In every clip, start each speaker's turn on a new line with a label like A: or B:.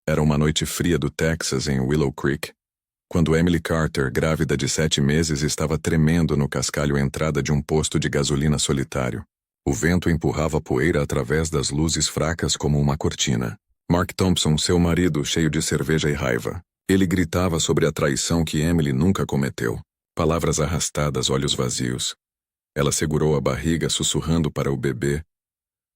A: Era uma noite fria do Texas em Willow Creek, quando Emily Carter, grávida de 7 meses, estava tremendo no cascalho à entrada de um posto de gasolina solitário. O vento empurrava poeira através das luzes fracas como uma cortina. Mark Thompson, seu marido, cheio de cerveja e raiva. Ele gritava sobre a traição que Emily nunca cometeu. Palavras arrastadas, olhos vazios. Ela segurou a barriga, sussurrando para o bebê,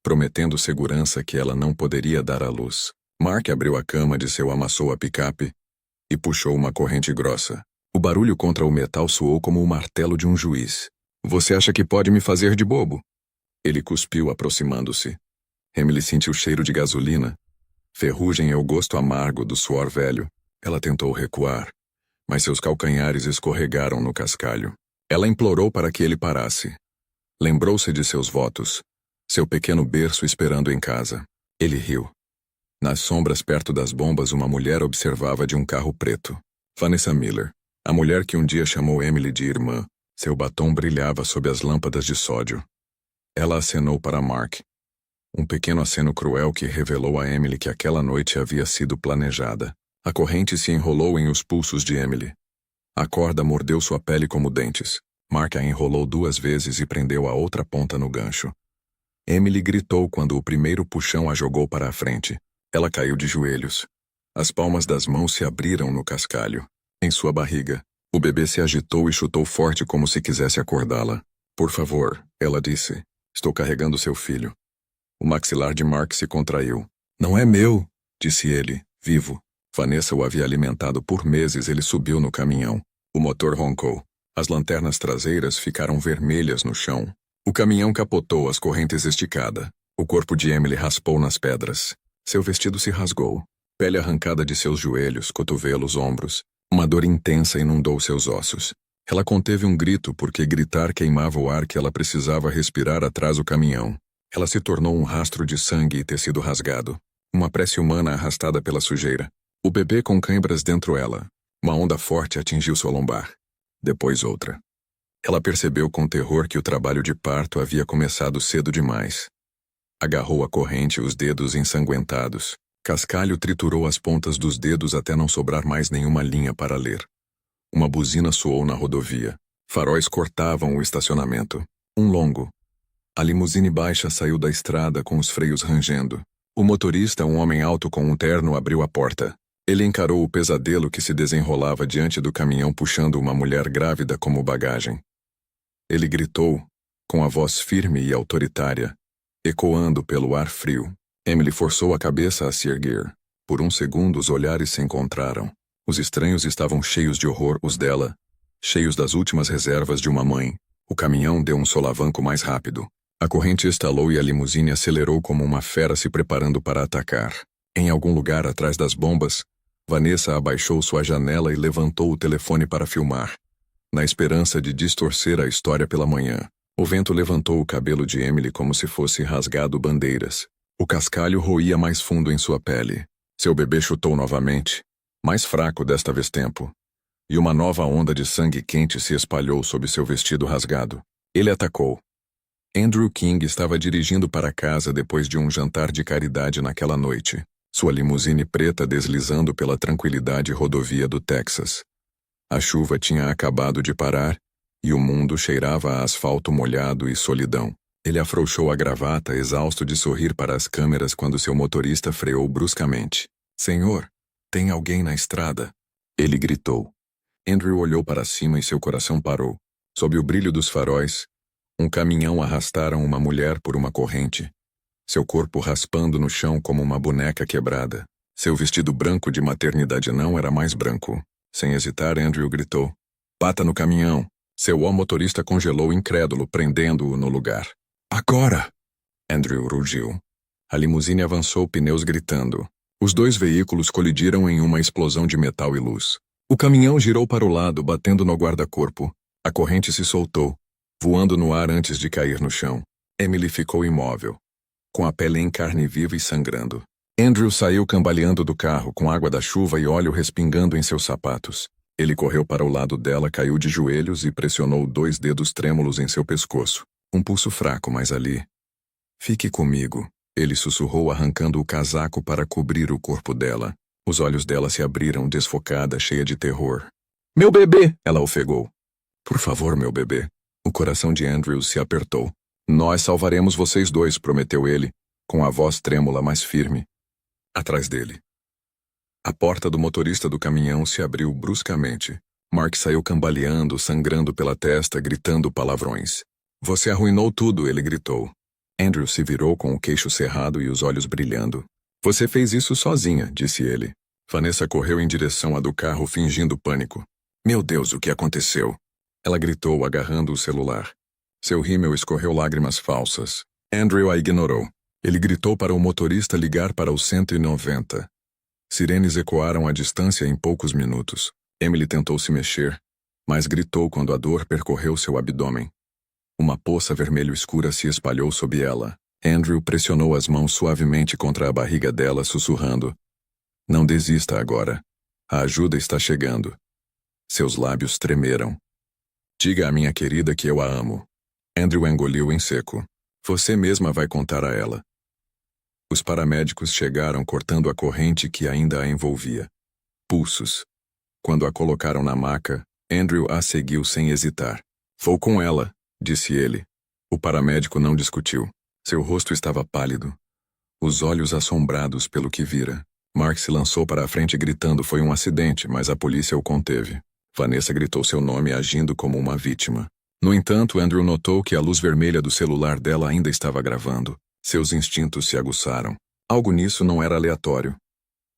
A: prometendo segurança que ela não poderia dar à luz. Mark abriu a cama de seu amassou a picape e puxou uma corrente grossa. O barulho contra o metal soou como o martelo de um juiz. Você acha que pode me fazer de bobo? Ele cuspiu, aproximando-se. Emily sentiu o cheiro de gasolina. Ferrugem e o gosto amargo do suor velho. Ela tentou recuar, mas seus calcanhares escorregaram no cascalho. Ela implorou para que ele parasse. Lembrou-se de seus votos, seu pequeno berço esperando em casa. Ele riu. Nas sombras perto das bombas, uma mulher observava de um carro preto. Vanessa Miller, a mulher que um dia chamou Emily de irmã. Seu batom brilhava sob as lâmpadas de sódio. Ela acenou para Mark. Um pequeno aceno cruel que revelou a Emily que aquela noite havia sido planejada. A corrente se enrolou em os pulsos de Emily. A corda mordeu sua pele como dentes. Mark a enrolou 2 vezes e prendeu a outra ponta no gancho. Emily gritou quando o primeiro puxão a jogou para a frente. Ela caiu de joelhos. As palmas das mãos se abriram no cascalho. Em sua barriga, o bebê se agitou e chutou forte como se quisesse acordá-la. Por favor, ela disse. Estou carregando seu filho. O maxilar de Mark se contraiu. Não é meu, disse ele, vivo. Vanessa o havia alimentado por meses. Ele subiu no caminhão. O motor roncou. As lanternas traseiras ficaram vermelhas no chão. O caminhão capotou, as correntes esticada. O corpo de Emily raspou nas pedras. Seu vestido se rasgou. Pele arrancada de seus joelhos, cotovelos, ombros. Uma dor intensa inundou seus ossos. Ela conteve um grito porque gritar queimava o ar que ela precisava respirar atrás do caminhão. Ela se tornou um rastro de sangue e tecido rasgado. Uma prece humana arrastada pela sujeira. O bebê com câimbras dentro dela. Uma onda forte atingiu sua lombar. Depois outra. Ela percebeu com terror que o trabalho de parto havia começado cedo demais. Agarrou a corrente, os dedos ensanguentados. Cascalho triturou as pontas dos dedos até não sobrar mais nenhuma linha para ler. Uma buzina soou na rodovia. Faróis cortavam o estacionamento. Um longo. A limusine baixa saiu da estrada com os freios rangendo. O motorista, um homem alto com um terno, abriu a porta. Ele encarou o pesadelo que se desenrolava diante do caminhão puxando uma mulher grávida como bagagem. Ele gritou, com a voz firme e autoritária, ecoando pelo ar frio. Emily forçou a cabeça a se erguer. Por um segundo os olhares se encontraram. Os estranhos estavam cheios de horror, os dela, cheios das últimas reservas de uma mãe. O caminhão deu um solavanco mais rápido. A corrente estalou e a limusine acelerou como uma fera se preparando para atacar. Em algum lugar atrás das bombas, Vanessa abaixou sua janela e levantou o telefone para filmar, na esperança de distorcer a história pela manhã. O vento levantou o cabelo de Emily como se fosse rasgado bandeiras. O cascalho roía mais fundo em sua pele. Seu bebê chutou novamente, mais fraco desta vez tempo, e uma nova onda de sangue quente se espalhou sob seu vestido rasgado. Ele atacou. Andrew King estava dirigindo para casa depois de um jantar de caridade naquela noite. Sua limusine preta deslizando pela tranquilidade rodovia do Texas. A chuva tinha acabado de parar, e o mundo cheirava a asfalto molhado e solidão. Ele afrouxou a gravata, exausto de sorrir para as câmeras quando seu motorista freou bruscamente. Senhor, tem alguém na estrada? Ele gritou. Andrew olhou para cima e seu coração parou. Sob o brilho dos faróis, um caminhão arrastaram uma mulher por uma corrente. Seu corpo raspando no chão como uma boneca quebrada. Seu vestido branco de maternidade não era mais branco. Sem hesitar, Andrew gritou. Bata no caminhão. Seu motorista congelou incrédulo, prendendo-o no lugar. Agora! Andrew rugiu. A limusine avançou, pneus gritando. Os 2 veículos colidiram em uma explosão de metal e luz. O caminhão girou para o lado, batendo no guarda-corpo. A corrente se soltou, voando no ar antes de cair no chão. Emily ficou imóvel, com a pele em carne viva e sangrando. Andrew saiu cambaleando do carro, com água da chuva e óleo respingando em seus sapatos. Ele correu para o lado dela, caiu de joelhos e pressionou 2 dedos trêmulos em seu pescoço. Um pulso fraco, mas ali. Fique comigo, ele sussurrou, arrancando o casaco para cobrir o corpo dela. Os olhos dela se abriram desfocada, cheia de terror. Meu bebê! Ela ofegou. Por favor, meu bebê. O coração de Andrews se apertou. Nós salvaremos vocês dois, prometeu ele, com a voz trêmula, mas firme. Atrás dele. A porta do motorista do caminhão se abriu bruscamente. Mark saiu cambaleando, sangrando pela testa, gritando palavrões. Você arruinou tudo, ele gritou. Andrew se virou com o queixo cerrado e os olhos brilhando. Você fez isso sozinha, disse ele. Vanessa correu em direção à do carro, fingindo pânico. Meu Deus, o que aconteceu? Ela gritou, agarrando o celular. Seu rímel escorreu lágrimas falsas. Andrew a ignorou. Ele gritou para o motorista ligar para o 190. Sirenes ecoaram à distância em poucos minutos. Emily tentou se mexer, mas gritou quando a dor percorreu seu abdômen. Uma poça vermelho escura se espalhou sob ela. Andrew pressionou as mãos suavemente contra a barriga dela, sussurrando. Não desista agora. A ajuda está chegando. Seus lábios tremeram. Diga à minha querida que eu a amo. Andrew engoliu em seco. Você mesma vai contar a ela. Os paramédicos chegaram cortando a corrente que ainda a envolvia. Pulsos. Quando a colocaram na maca, Andrew a seguiu sem hesitar. Vou com ela, disse ele. O paramédico não discutiu. Seu rosto estava pálido. Os olhos assombrados pelo que vira. Mark se lançou para a frente gritando foi um acidente, mas a polícia o conteve. Vanessa gritou seu nome agindo como uma vítima. No entanto, Andrew notou que a luz vermelha do celular dela ainda estava gravando. Seus instintos se aguçaram. Algo nisso não era aleatório.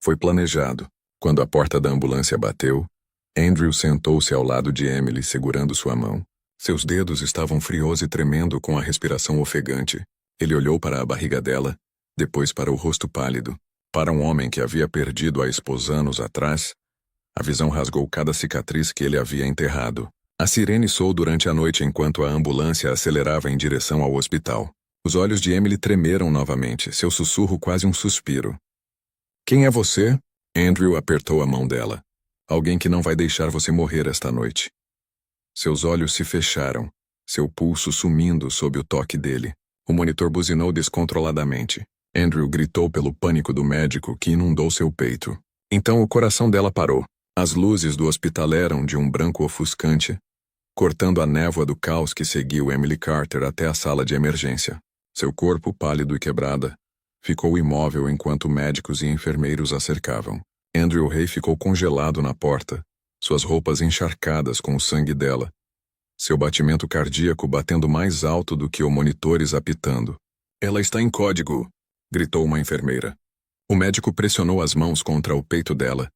A: Foi planejado. Quando a porta da ambulância bateu, Andrew sentou-se ao lado de Emily, segurando sua mão. Seus dedos estavam frios e tremendo com a respiração ofegante. Ele olhou para a barriga dela, depois para o rosto pálido. Para um homem que havia perdido a esposa anos atrás, a visão rasgou cada cicatriz que ele havia enterrado. A sirene soou durante a noite enquanto a ambulância acelerava em direção ao hospital. Os olhos de Emily tremeram novamente, seu sussurro quase um suspiro. Quem é você? Andrew apertou a mão dela. Alguém que não vai deixar você morrer esta noite. Seus olhos se fecharam, seu pulso sumindo sob o toque dele. O monitor buzinou descontroladamente. Andrew gritou pelo pânico do médico que inundou seu peito. Então o coração dela parou. As luzes do hospital eram de um branco ofuscante, cortando a névoa do caos que seguiu Emily Carter até a sala de emergência. Seu corpo, pálido e quebrada, ficou imóvel enquanto médicos e enfermeiros a cercavam. Andrew Hay ficou congelado na porta, suas roupas encharcadas com o sangue dela, seu batimento cardíaco batendo mais alto do que os monitores apitando. Ela está em código, gritou uma enfermeira. O médico pressionou as mãos contra o peito dela,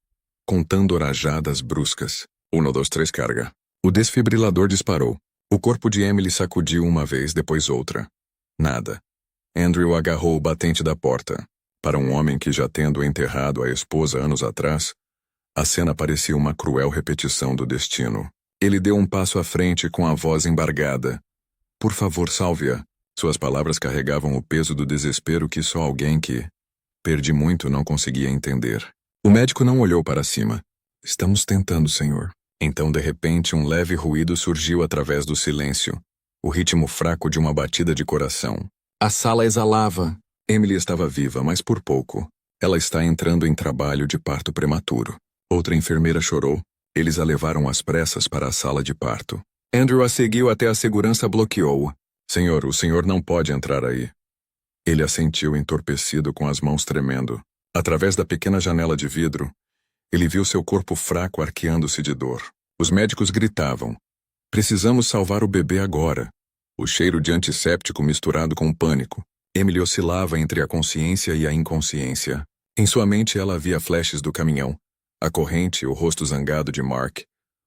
A: contando rajadas bruscas. 1, 2, 3, carga. O desfibrilador disparou. O corpo de Emily sacudiu uma vez, depois outra. Nada. Andrew agarrou o batente da porta. Para um homem que já tendo enterrado a esposa anos atrás, a cena parecia uma cruel repetição do destino. Ele deu um passo à frente com a voz embargada. Por favor, salve-a. Suas palavras carregavam o peso do desespero que só alguém que perdi muito não conseguia entender. O médico não olhou para cima. Estamos tentando, senhor. Então, de repente, um leve ruído surgiu através do silêncio. O ritmo fraco de uma batida de coração. A sala exalava. Emily estava viva, mas por pouco. Ela está entrando em trabalho de parto prematuro. Outra enfermeira chorou. Eles a levaram às pressas para a sala de parto. Andrew a seguiu até a segurança bloqueou-o. Senhor, o senhor não pode entrar aí. Ele assentiu entorpecido com as mãos tremendo. Através da pequena janela de vidro, ele viu seu corpo fraco arqueando-se de dor. Os médicos gritavam. Precisamos salvar o bebê agora. O cheiro de antisséptico misturado com pânico. Emily oscilava entre a consciência e a inconsciência. Em sua mente ela via flashes do caminhão, a corrente, o rosto zangado de Mark,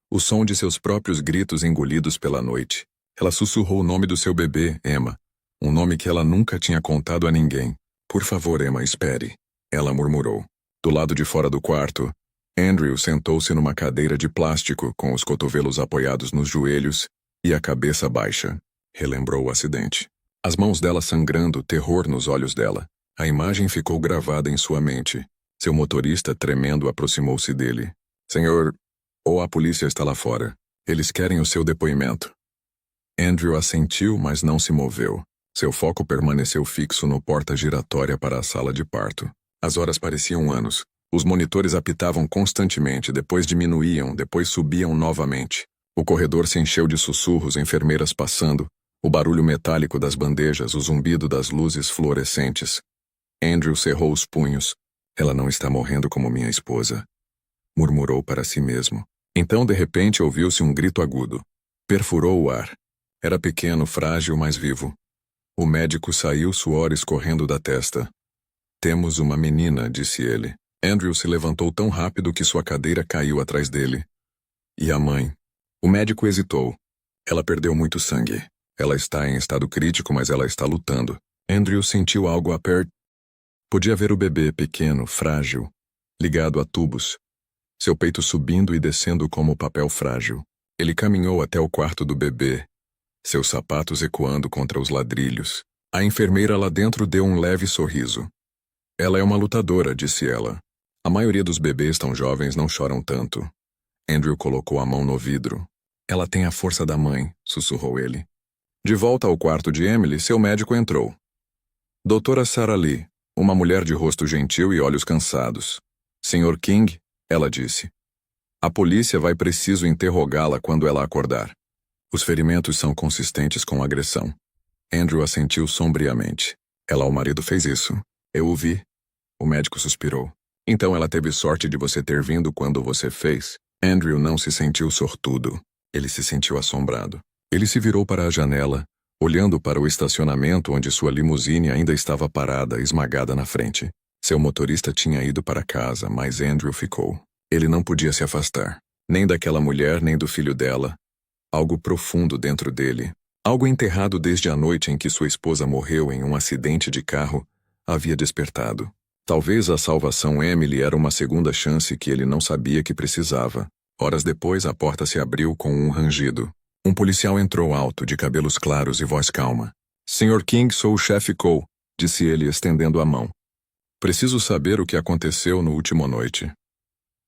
A: o som de seus próprios gritos engolidos pela noite. Ela sussurrou o nome do seu bebê, Emma, um nome que ela nunca tinha contado a ninguém. Por favor, Emma, espere. Ela murmurou. Do lado de fora do quarto, Andrew sentou-se numa cadeira de plástico com os cotovelos apoiados nos joelhos e a cabeça baixa. Relembrou o acidente. As mãos dela sangrando, terror nos olhos dela. A imagem ficou gravada em sua mente. Seu motorista, tremendo, aproximou-se dele. Senhor, ou a polícia está lá fora. Eles querem o seu depoimento. Andrew assentiu, mas não se moveu. Seu foco permaneceu fixo no porta giratória para a sala de parto. As horas pareciam anos. Os monitores apitavam constantemente, depois diminuíam, depois subiam novamente. O corredor se encheu de sussurros, enfermeiras passando, o barulho metálico das bandejas, o zumbido das luzes fluorescentes. Andrew cerrou os punhos. Ela não está morrendo como minha esposa, murmurou para si mesmo. Então, de repente, ouviu-se um grito agudo. Perfurou o ar. Era pequeno, frágil, mas vivo. O médico saiu, suor escorrendo da testa. Temos uma menina, disse ele. Andrew se levantou tão rápido que sua cadeira caiu atrás dele. E a mãe? O médico hesitou. Ela perdeu muito sangue. Ela está em estado crítico, mas ela está lutando. Andrew sentiu algo aperto. Podia ver o bebê pequeno, frágil, ligado a tubos. Seu peito subindo e descendo como papel frágil. Ele caminhou até o quarto do bebê, seus sapatos ecoando contra os ladrilhos. A enfermeira lá dentro deu um leve sorriso. Ela é uma lutadora, disse ela. A maioria dos bebês tão jovens não choram tanto. Andrew colocou a mão no vidro. Ela tem a força da mãe, sussurrou ele. De volta ao quarto de Emily, seu médico entrou. Doutora Sarah Lee, uma mulher de rosto gentil e olhos cansados. Sr. King, ela disse. A polícia vai preciso interrogá-la quando ela acordar. Os ferimentos são consistentes com agressão. Andrew assentiu sombriamente. O marido fez isso. Eu o vi. O médico suspirou. Então ela teve sorte de você ter vindo quando você fez. Andrew não se sentiu sortudo. Ele se sentiu assombrado. Ele se virou para a janela, olhando para o estacionamento onde sua limusine ainda estava parada, esmagada na frente. Seu motorista tinha ido para casa, mas Andrew ficou. Ele não podia se afastar. Nem daquela mulher, nem do filho dela. Algo profundo dentro dele. Algo enterrado desde a noite em que sua esposa morreu em um acidente de carro, havia despertado. Talvez a salvação Emily era uma segunda chance que ele não sabia que precisava. Horas depois, a porta se abriu com um rangido. Um policial entrou alto, de cabelos claros e voz calma. Sr. King, sou o chefe Cole, disse ele, estendendo a mão. Preciso saber o que aconteceu no último noite.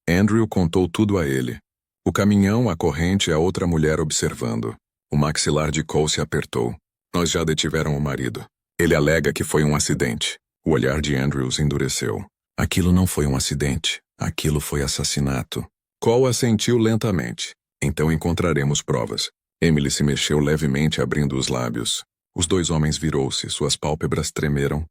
A: Andrew contou tudo a ele. O caminhão, a corrente e a outra mulher observando. O maxilar de Cole se apertou. Nós já detiveram o marido. Ele alega que foi um acidente. O olhar de Andrews endureceu. Aquilo não foi um acidente. Aquilo foi assassinato. Cole assentiu lentamente. Então encontraremos provas. Emily se mexeu levemente, abrindo os lábios. Os dois homens virou-se, suas pálpebras tremeram.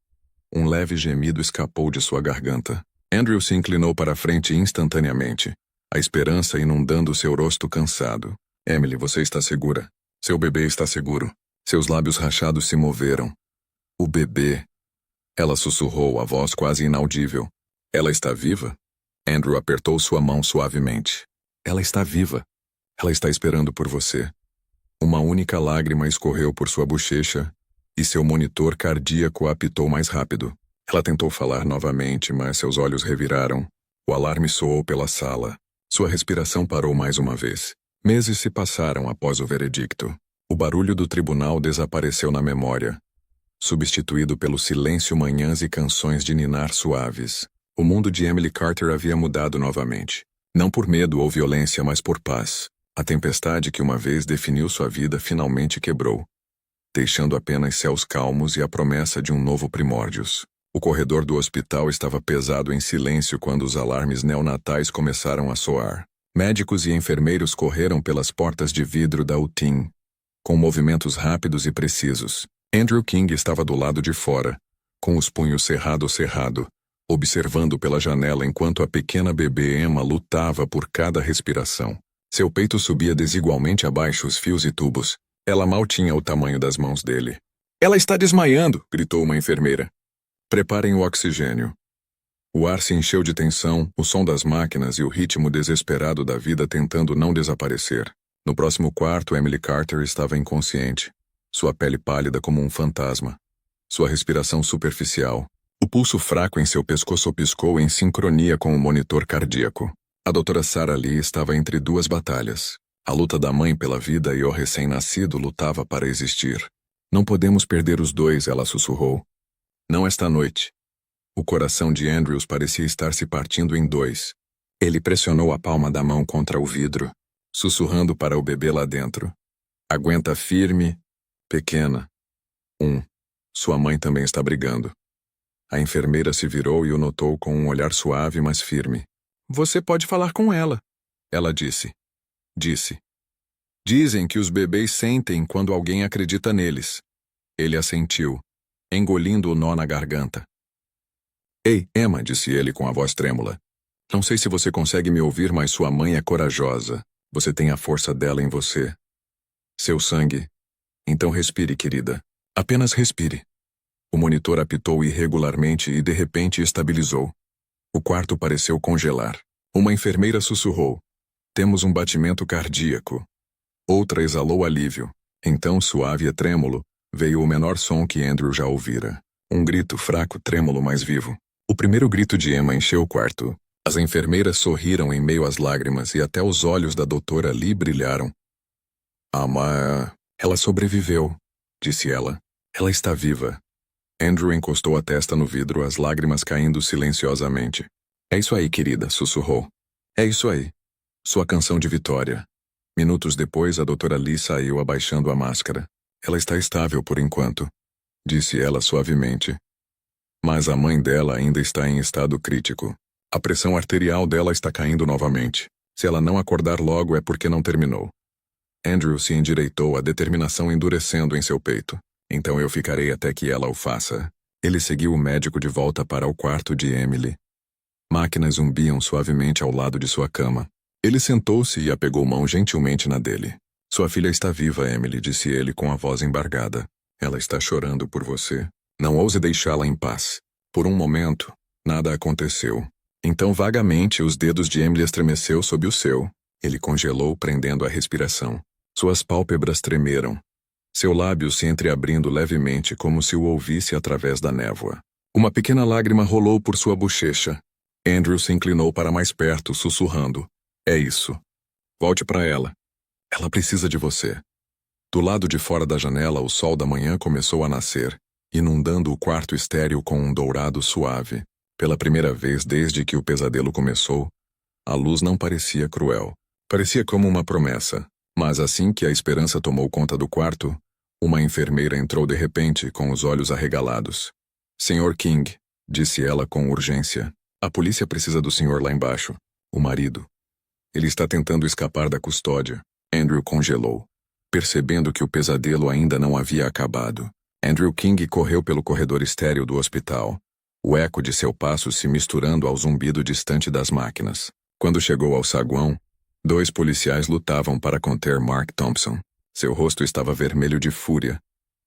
A: Um leve gemido escapou de sua garganta. Andrew se inclinou para a frente instantaneamente, a esperança inundando seu rosto cansado. Emily, você está segura. Seu bebê está seguro. Seus lábios rachados se moveram. O bebê. Ela sussurrou, a voz quase inaudível. Ela está viva? Andrew apertou sua mão suavemente. Ela está viva. Ela está esperando por você. Uma única lágrima escorreu por sua bochecha, e seu monitor cardíaco apitou mais rápido. Ela tentou falar novamente, mas seus olhos reviraram. O alarme soou pela sala. Sua respiração parou mais uma vez. Meses se passaram após o veredicto. O barulho do tribunal desapareceu na memória, substituído pelo silêncio, manhãs e canções de ninar suaves. O mundo de Emily Carter havia mudado novamente. Não por medo ou violência, mas por paz. A tempestade que uma vez definiu sua vida finalmente quebrou, deixando apenas céus calmos e a promessa de um novo primórdios. O corredor do hospital estava pesado em silêncio quando os alarmes neonatais começaram a soar. Médicos e enfermeiros correram pelas portas de vidro da UTIM, com movimentos rápidos e precisos. Andrew King estava do lado de fora, com os punhos cerrado, observando pela janela enquanto a pequena bebê Emma lutava por cada respiração. Seu peito subia desigualmente abaixo os fios e tubos. Ela mal tinha o tamanho das mãos dele. Ela está desmaiando, gritou uma enfermeira. Preparem o oxigênio. O ar se encheu de tensão, o som das máquinas e o ritmo desesperado da vida tentando não desaparecer. No próximo quarto, Emily Carter estava inconsciente, sua pele pálida como um fantasma, sua respiração superficial. O pulso fraco em seu pescoço piscou em sincronia com o monitor cardíaco. A doutora Sarah Lee estava entre duas batalhas. A luta da mãe pela vida e o recém-nascido lutava para existir. Não podemos perder os dois, ela sussurrou. Não esta noite. O coração de Andrews parecia estar se partindo em dois. Ele pressionou a palma da mão contra o vidro, sussurrando para o bebê lá dentro. Aguenta firme, pequena. Sua mãe também está brigando. A enfermeira se virou e o notou com um olhar suave, mas firme. Você pode falar com ela, ela disse. Dizem que os bebês sentem quando alguém acredita neles. Ele assentiu, engolindo o nó na garganta. Ei, Emma, disse ele com a voz trêmula. Não sei se você consegue me ouvir, mas sua mãe é corajosa. Você tem a força dela em você. Seu sangue. Então respire, querida. Apenas respire. O monitor apitou irregularmente e de repente estabilizou. O quarto pareceu congelar. Uma enfermeira sussurrou. Temos um batimento cardíaco. Outra exalou alívio. Então, suave e trêmulo, veio o menor som que Andrew já ouvira. Um grito fraco, trêmulo, mas vivo. O primeiro grito de Emma encheu o quarto. As enfermeiras sorriram em meio às lágrimas e até os olhos da doutora Lee brilharam. Ela sobreviveu, disse ela. Ela está viva. Andrew encostou a testa no vidro, as lágrimas caindo silenciosamente. É isso aí, querida, sussurrou. É isso aí. Sua canção de vitória. Minutos depois, a doutora Lee saiu abaixando a máscara. Ela está estável por enquanto, disse ela suavemente. Mas a mãe dela ainda está em estado crítico. A pressão arterial dela está caindo novamente. Se ela não acordar logo é porque não terminou. Andrew se endireitou, a determinação endurecendo em seu peito. Então eu ficarei até que ela o faça. Ele seguiu o médico de volta para o quarto de Emily. Máquinas zumbiam suavemente ao lado de sua cama. Ele sentou-se e apegou mão gentilmente na dele. Sua filha está viva, Emily, disse ele com a voz embargada. Ela está chorando por você. Não ouse deixá-la em paz. Por um momento, nada aconteceu. Então, vagamente, os dedos de Emily estremeceu sob o seu. Ele congelou, prendendo a respiração. Suas pálpebras tremeram. Seu lábio se entreabrindo levemente, como se o ouvisse através da névoa. Uma pequena lágrima rolou por sua bochecha. Andrew se inclinou para mais perto, sussurrando. É isso. Volte para ela. Ela precisa de você. Do lado de fora da janela, o sol da manhã começou a nascer, inundando o quarto estéril com um dourado suave. Pela primeira vez desde que o pesadelo começou, a luz não parecia cruel. Parecia como uma promessa. Mas assim que a esperança tomou conta do quarto, uma enfermeira entrou de repente, com os olhos arregalados. Sr. King, disse ela com urgência. A polícia precisa do senhor lá embaixo. O marido. Ele está tentando escapar da custódia. Andrew congelou, percebendo que o pesadelo ainda não havia acabado. Andrew King correu pelo corredor estéril do hospital, o eco de seu passo se misturando ao zumbido distante das máquinas. Quando chegou ao saguão, 2 policiais lutavam para conter Mark Thompson. Seu rosto estava vermelho de fúria,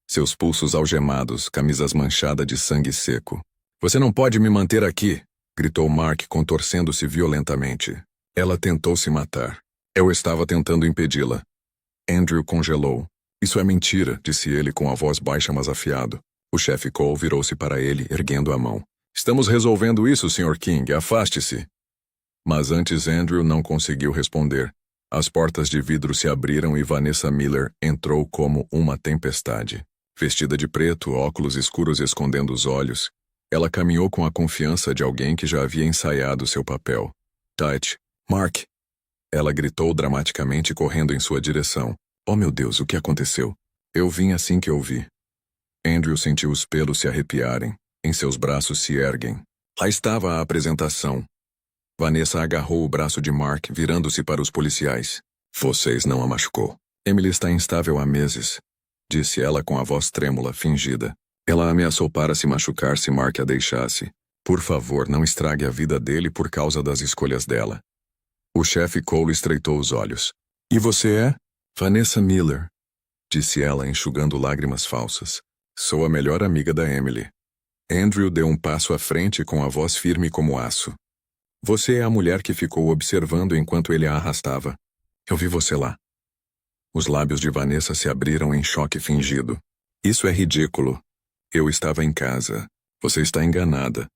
A: seus pulsos algemados, camisas manchada de sangue seco. Você não pode me manter aqui, gritou Mark, contorcendo-se violentamente. Ela tentou se matar. Eu estava tentando impedi-la. Andrew congelou. Isso é mentira, disse ele com a voz baixa mas afiado. O chefe Cole virou-se para ele, erguendo a mão. Estamos resolvendo isso, Sr. King. Afaste-se. Mas antes Andrew não conseguiu responder. As portas de vidro se abriram e Vanessa Miller entrou como uma tempestade. Vestida de preto, óculos escuros escondendo os olhos, ela caminhou com a confiança de alguém que já havia ensaiado seu papel. Tite, Mark! Ela gritou dramaticamente, correndo em sua direção. Oh, meu Deus, o que aconteceu? Eu vim assim que eu vi. Andrew sentiu os pelos se arrepiarem. Em seus braços se erguem. Lá estava a apresentação. Vanessa agarrou o braço de Mark, virando-se para os policiais. Vocês não a machucou. Emily está instável há meses, disse ela com a voz trêmula, fingida. Ela ameaçou para se machucar se Mark a deixasse. Por favor, não estrague a vida dele por causa das escolhas dela. O chefe Cole estreitou os olhos. E você é? Vanessa Miller, disse ela, enxugando lágrimas falsas. Sou a melhor amiga da Emily. Andrew deu um passo à frente com a voz firme como aço. Você é a mulher que ficou observando enquanto ele a arrastava. Eu vi você lá. Os lábios de Vanessa se abriram em choque fingido. Isso é ridículo. Eu estava em casa. Você está enganada.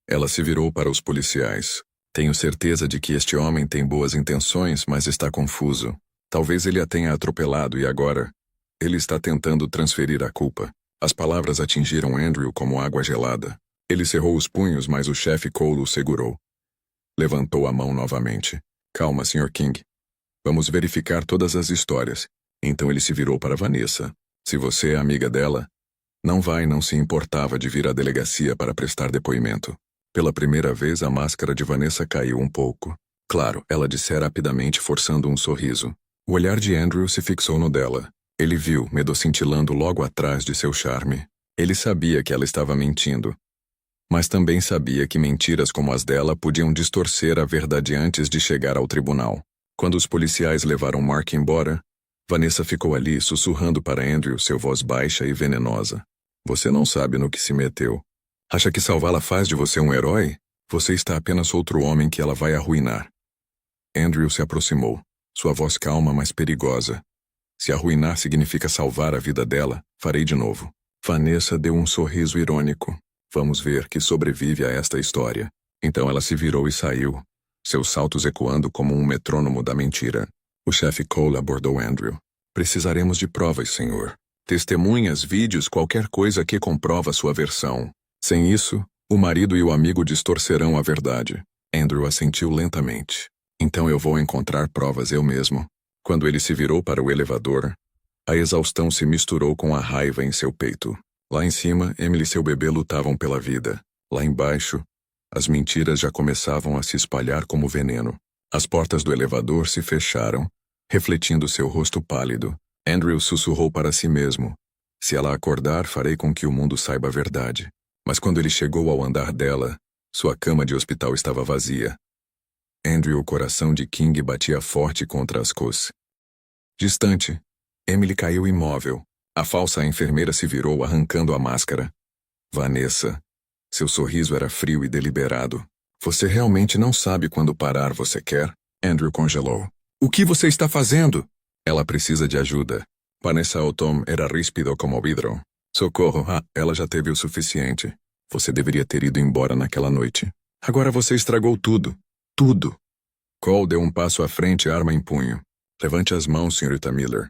A: Ela se virou para os policiais. Tenho certeza de que este homem tem boas intenções, mas está confuso. Talvez ele a tenha atropelado e agora ele está tentando transferir a culpa. As palavras atingiram Andrew como água gelada. Ele cerrou os punhos, mas o chefe Cole o segurou. Levantou a mão novamente. Calma, Sr. King. Vamos verificar todas as histórias. Então ele se virou para Vanessa. Se você é amiga dela, Não se importava de vir à delegacia para prestar depoimento. Pela primeira vez, a máscara de Vanessa caiu um pouco. Claro, ela dissera rapidamente, forçando um sorriso. O olhar de Andrew se fixou no dela. Ele viu, medo cintilando logo atrás de seu charme. Ele sabia que ela estava mentindo. Mas também sabia que mentiras como as dela podiam distorcer a verdade antes de chegar ao tribunal. Quando os policiais levaram Mark embora, Vanessa ficou ali sussurrando para Andrew, seu voz baixa e venenosa. Você não sabe no que se meteu. Acha que salvá-la faz de você um herói? Você está apenas outro homem que ela vai arruinar. Andrew se aproximou, sua voz calma, mas perigosa. Se arruinar significa salvar a vida dela, farei de novo. Vanessa deu um sorriso irônico. Vamos ver que sobrevive a esta história. Então ela se virou e saiu, seus saltos ecoando como um metrônomo da mentira. O chefe Cole abordou Andrew. Precisaremos de provas, senhor. Testemunhas, vídeos, qualquer coisa que comprova sua versão. Sem isso, o marido e o amigo distorcerão a verdade. Andrew assentiu lentamente. Então eu vou encontrar provas eu mesmo. Quando ele se virou para o elevador, a exaustão se misturou com a raiva em seu peito. Lá em cima, Emily e seu bebê lutavam pela vida. Lá embaixo, as mentiras já começavam a se espalhar como veneno. As portas do elevador se fecharam, refletindo seu rosto pálido. Andrew sussurrou para si mesmo. Se ela acordar, farei com que o mundo saiba a verdade. Mas quando ele chegou ao andar dela, sua cama de hospital estava vazia. Andrew, o coração de King batia forte contra as cos. Distante, Emily caiu imóvel. A falsa enfermeira se virou arrancando a máscara. Vanessa. Seu sorriso era frio e deliberado. Você realmente não sabe quando parar você quer? Andrew congelou. O que você está fazendo? Ela precisa de ajuda. Vanessa Autumn era ríspido como vidro. Socorro, ela já teve o suficiente. Você deveria ter ido embora naquela noite. Agora você estragou tudo. Tudo. Cole deu um passo à frente, arma em punho. Levante as mãos, senhorita Miller.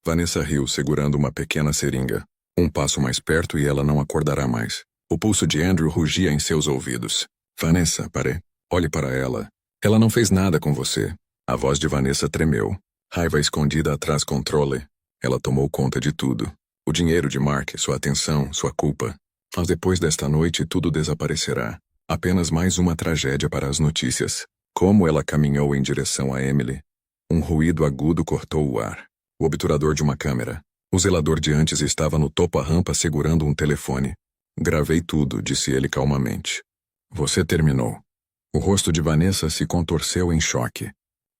A: Vanessa riu, segurando uma pequena seringa. Um passo mais perto e ela não acordará mais. O pulso de Andrew rugia em seus ouvidos. Vanessa, pare. Olhe para ela. Ela não fez nada com você. A voz de Vanessa tremeu. Raiva escondida atrás controle. Ela tomou conta de tudo. O dinheiro de Mark, sua atenção, sua culpa. Mas depois desta noite tudo desaparecerá. Apenas mais uma tragédia para as notícias. Como ela caminhou em direção a Emily. Um ruído agudo cortou o ar. O obturador de uma câmera. O zelador de antes estava no topo da rampa segurando um telefone. Gravei tudo, disse ele calmamente. Você terminou. O rosto de Vanessa se contorceu em choque.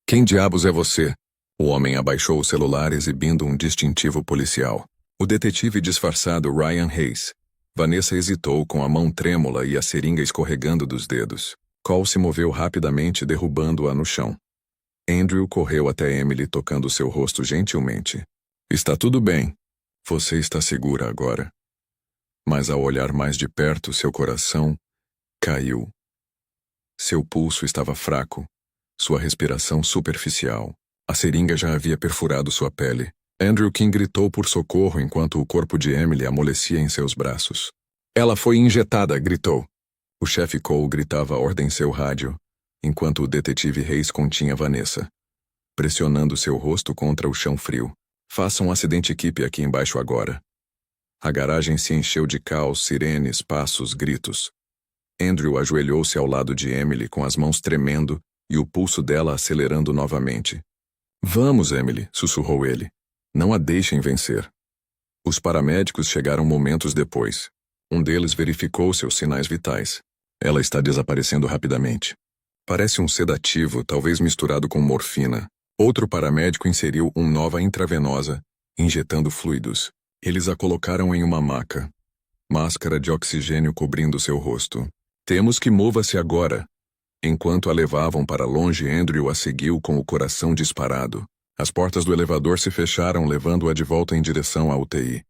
A: Quem diabos é você? O homem abaixou o celular exibindo um distintivo policial. O detetive disfarçado Ryan Hayes. Vanessa hesitou com a mão trêmula e a seringa escorregando dos dedos. Cole se moveu rapidamente, derrubando-a no chão. Andrew correu até Emily, tocando seu rosto gentilmente. Está tudo bem. Você está segura agora. Mas ao olhar mais de perto, seu coração caiu. Seu pulso estava fraco, sua respiração superficial. A seringa já havia perfurado sua pele. Andrew King gritou por socorro enquanto o corpo de Emily amolecia em seus braços. Ela foi injetada, gritou. O chefe Cole gritava a ordem em seu rádio, enquanto o detetive Hayes continha Vanessa, pressionando seu rosto contra o chão frio. Faça um acidente equipe aqui embaixo agora. A garagem se encheu de caos, sirenes, passos, gritos. Andrew ajoelhou-se ao lado de Emily com as mãos tremendo e o pulso dela acelerando novamente. Vamos, Emily, sussurrou ele. Não a deixem vencer. Os paramédicos chegaram momentos depois. Um deles verificou seus sinais vitais. Ela está desaparecendo rapidamente. Parece um sedativo, talvez misturado com morfina. Outro paramédico inseriu uma nova intravenosa, injetando fluidos. Eles a colocaram em uma maca. Máscara de oxigênio cobrindo seu rosto. Temos que mova-se agora. Enquanto a levavam para longe, Andrew a seguiu com o coração disparado. As portas do elevador se fecharam, levando-a de volta em direção à UTI.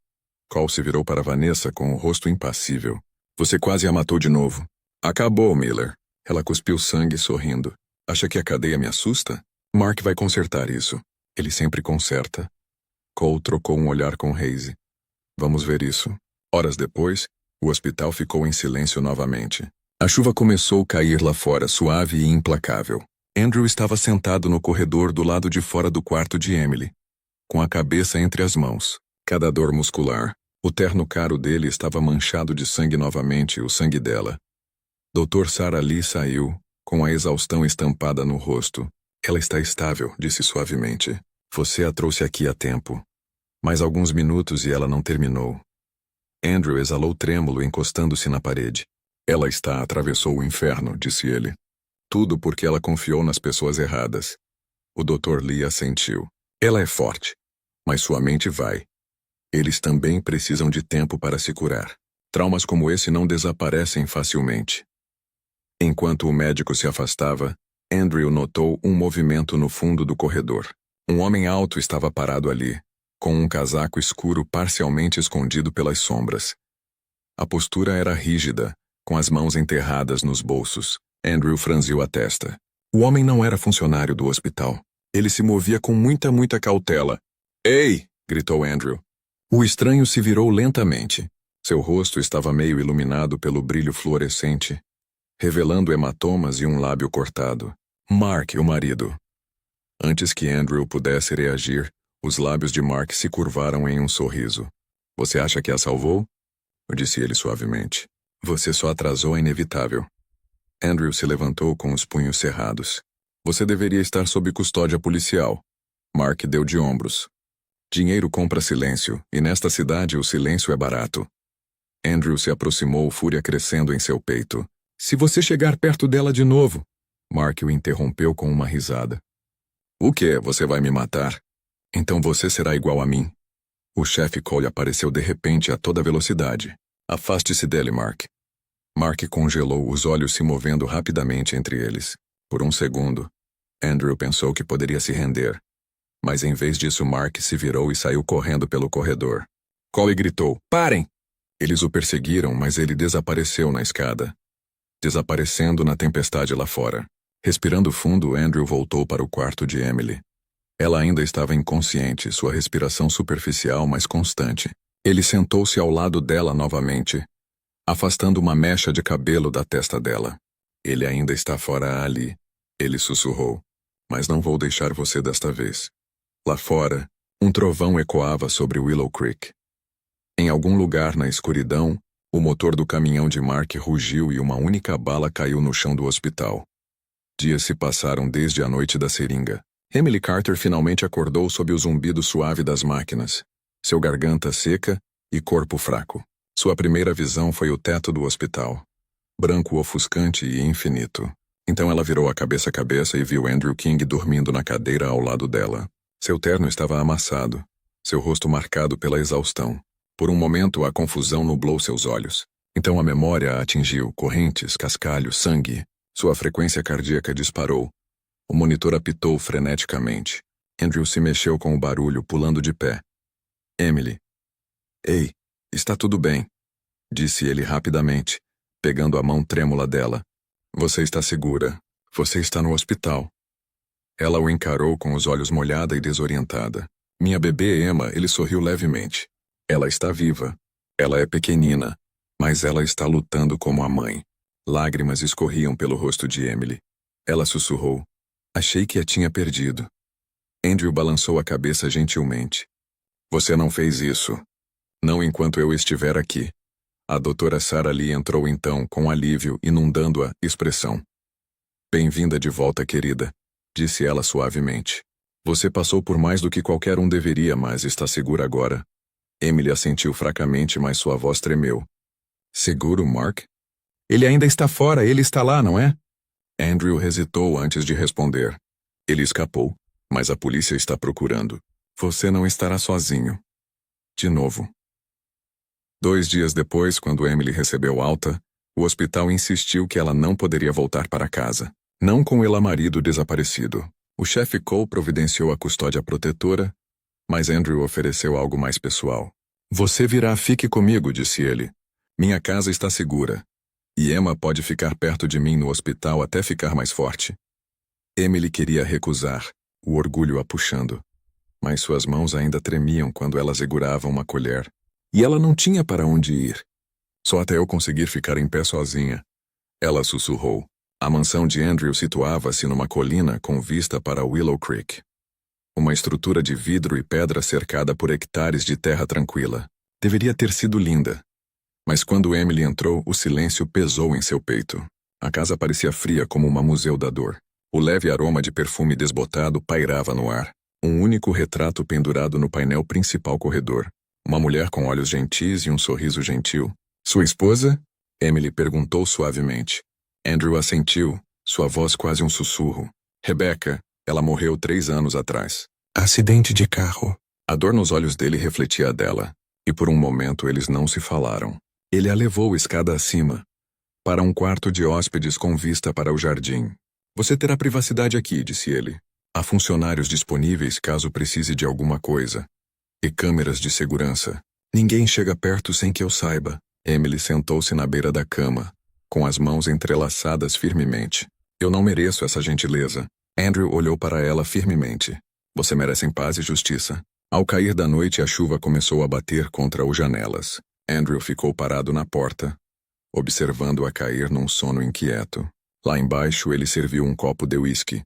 A: Cole se virou para Vanessa com o rosto impassível. Você quase a matou de novo. Acabou, Miller. Ela cuspiu sangue sorrindo. Acha que a cadeia me assusta? Mark vai consertar isso. Ele sempre conserta. Cole trocou um olhar com Hayes. Vamos ver isso. Horas depois, o hospital ficou em silêncio novamente. A chuva começou a cair lá fora, suave e implacável. Andrew estava sentado no corredor do lado de fora do quarto de Emily, com a cabeça entre as mãos. Cada dor muscular, O terno caro dele estava manchado de sangue novamente, o sangue dela. Dr. Sarah Lee saiu, com a exaustão estampada no rosto. Ela está estável, disse suavemente. Você a trouxe aqui a tempo. Mais alguns minutos e ela não terminou. Andrew exalou trêmulo, encostando-se na parede. Ela atravessou o inferno, disse ele. Tudo porque ela confiou nas pessoas erradas. O Dr. Lee assentiu. Ela é forte, mas sua mente vai. Eles também precisam de tempo para se curar. Traumas como esse não desaparecem facilmente. Enquanto o médico se afastava, Andrew notou um movimento no fundo do corredor. Um homem alto estava parado ali, com um casaco escuro parcialmente escondido pelas sombras. A postura era rígida, com as mãos enterradas nos bolsos. Andrew franziu a testa. O homem não era funcionário do hospital. Ele se movia com muita cautela. Ei! Gritou Andrew. O estranho se virou lentamente. Seu rosto estava meio iluminado pelo brilho fluorescente, revelando hematomas e um lábio cortado. Mark, o marido. Antes que Andrew pudesse reagir, os lábios de Mark se curvaram em um sorriso. Você acha que a salvou? Disse ele suavemente. Você só atrasou a inevitável. Andrew se levantou com os punhos cerrados. Você deveria estar sob custódia policial. Mark deu de ombros. Dinheiro compra silêncio, e nesta cidade o silêncio é barato. Andrew se aproximou, fúria crescendo em seu peito. Se você chegar perto dela de novo... Mark o interrompeu com uma risada. O quê? Você vai me matar? Então você será igual a mim. O chefe Cole apareceu de repente a toda velocidade. Afaste-se dele, Mark. Mark congelou, os olhos se movendo rapidamente entre eles. Por um segundo, Andrew pensou que poderia se render. Mas em vez disso, Mark se virou e saiu correndo pelo corredor. Cole gritou, parem! Eles o perseguiram, mas ele desapareceu na escada. Desaparecendo na tempestade lá fora. Respirando fundo, Andrew voltou para o quarto de Emily. Ela ainda estava inconsciente, sua respiração superficial, mas constante. Ele sentou-se ao lado dela novamente, afastando uma mecha de cabelo da testa dela. Ele ainda está fora ali, ele sussurrou. Mas não vou deixar você desta vez. Lá fora, um trovão ecoava sobre Willow Creek. Em algum lugar na escuridão, o motor do caminhão de Mark rugiu e uma única bala caiu no chão do hospital. Dias se passaram desde a noite da seringa. Emily Carter finalmente acordou sob o zumbido suave das máquinas, seu garganta seca e corpo fraco. Sua primeira visão foi o teto do hospital, branco ofuscante e infinito. Então ela virou a cabeça e viu Andrew King dormindo na cadeira ao lado dela. Seu terno estava amassado, seu rosto marcado pela exaustão. Por um momento, a confusão nublou seus olhos. Então a memória a atingiu, correntes, cascalho, sangue. Sua frequência cardíaca disparou. O monitor apitou freneticamente. Andrew se mexeu com o barulho, pulando de pé. Emily. Ei, está tudo bem, disse ele rapidamente, pegando a mão trêmula dela. Você está segura. Você está no hospital. Ela o encarou com os olhos molhada e desorientada. Minha bebê Emma, ele sorriu levemente. Ela está viva. Ela é pequenina, mas ela está lutando como a mãe. Lágrimas escorriam pelo rosto de Emily. Ela sussurrou. Achei que a tinha perdido. Andrew balançou a cabeça gentilmente. Você não fez isso. Não enquanto eu estiver aqui. A doutora Sarah Lee entrou então, com alívio, inundando a expressão. Bem-vinda de volta, querida, disse ela suavemente. Você passou por mais do que qualquer um deveria, mas está segura agora. Emily assentiu fracamente, mas sua voz tremeu. Seguro, Mark? Ele ainda está fora, ele está lá, não é? Andrew hesitou antes de responder. Ele escapou, mas a polícia está procurando. Você não estará sozinho. De novo. 2 dias depois, quando Emily recebeu alta, o hospital insistiu que ela não poderia voltar para casa. Não com o marido desaparecido. O chefe Cole providenciou a custódia protetora, mas Andrew ofereceu algo mais pessoal. Você virá, fique comigo, disse ele. Minha casa está segura. E Emma pode ficar perto de mim no hospital até ficar mais forte. Emily queria recusar, o orgulho a puxando. Mas suas mãos ainda tremiam quando ela segurava uma colher. E ela não tinha para onde ir. Só até eu conseguir ficar em pé sozinha. Ela sussurrou. A mansão de Andrew situava-se numa colina com vista para Willow Creek. Uma estrutura de vidro e pedra cercada por hectares de terra tranquila. Deveria ter sido linda. Mas quando Emily entrou, o silêncio pesou em seu peito. A casa parecia fria como uma museu da dor. O leve aroma de perfume desbotado pairava no ar. Um único retrato pendurado no painel principal corredor. Uma mulher com olhos gentis e um sorriso gentil. Sua esposa? Emily perguntou suavemente. Andrew assentiu, sua voz quase um sussurro. Rebecca, ela morreu 3 anos atrás. Acidente de carro. A dor nos olhos dele refletia a dela, e por um momento eles não se falaram. Ele a levou escada acima, para um quarto de hóspedes com vista para o jardim. Você terá privacidade aqui, disse ele. Há funcionários disponíveis caso precise de alguma coisa. E câmeras de segurança. Ninguém chega perto sem que eu saiba. Emily sentou-se na beira da cama, com as mãos entrelaçadas firmemente. Eu não mereço essa gentileza. Andrew olhou para ela firmemente. Você merece paz e justiça. Ao cair da noite, a chuva começou a bater contra as janelas. Andrew ficou parado na porta, observando-a cair num sono inquieto. Lá embaixo, ele serviu um copo de uísque,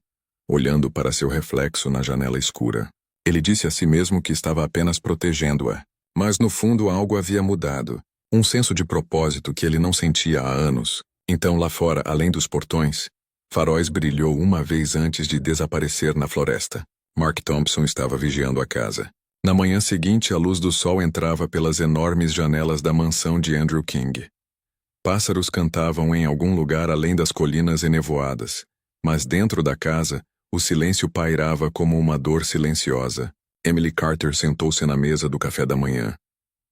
A: olhando para seu reflexo na janela escura. Ele disse a si mesmo que estava apenas protegendo-a, mas no fundo algo havia mudado. Um senso de propósito que ele não sentia há anos. Então, lá fora, além dos portões, faróis brilhou uma vez antes de desaparecer na floresta. Mark Thompson estava vigiando a casa. Na manhã seguinte, a luz do sol entrava pelas enormes janelas da mansão de Andrew King. Pássaros cantavam em algum lugar além das colinas enevoadas, mas dentro da casa, o silêncio pairava como uma dor silenciosa. Emily Carter sentou-se na mesa do café da manhã,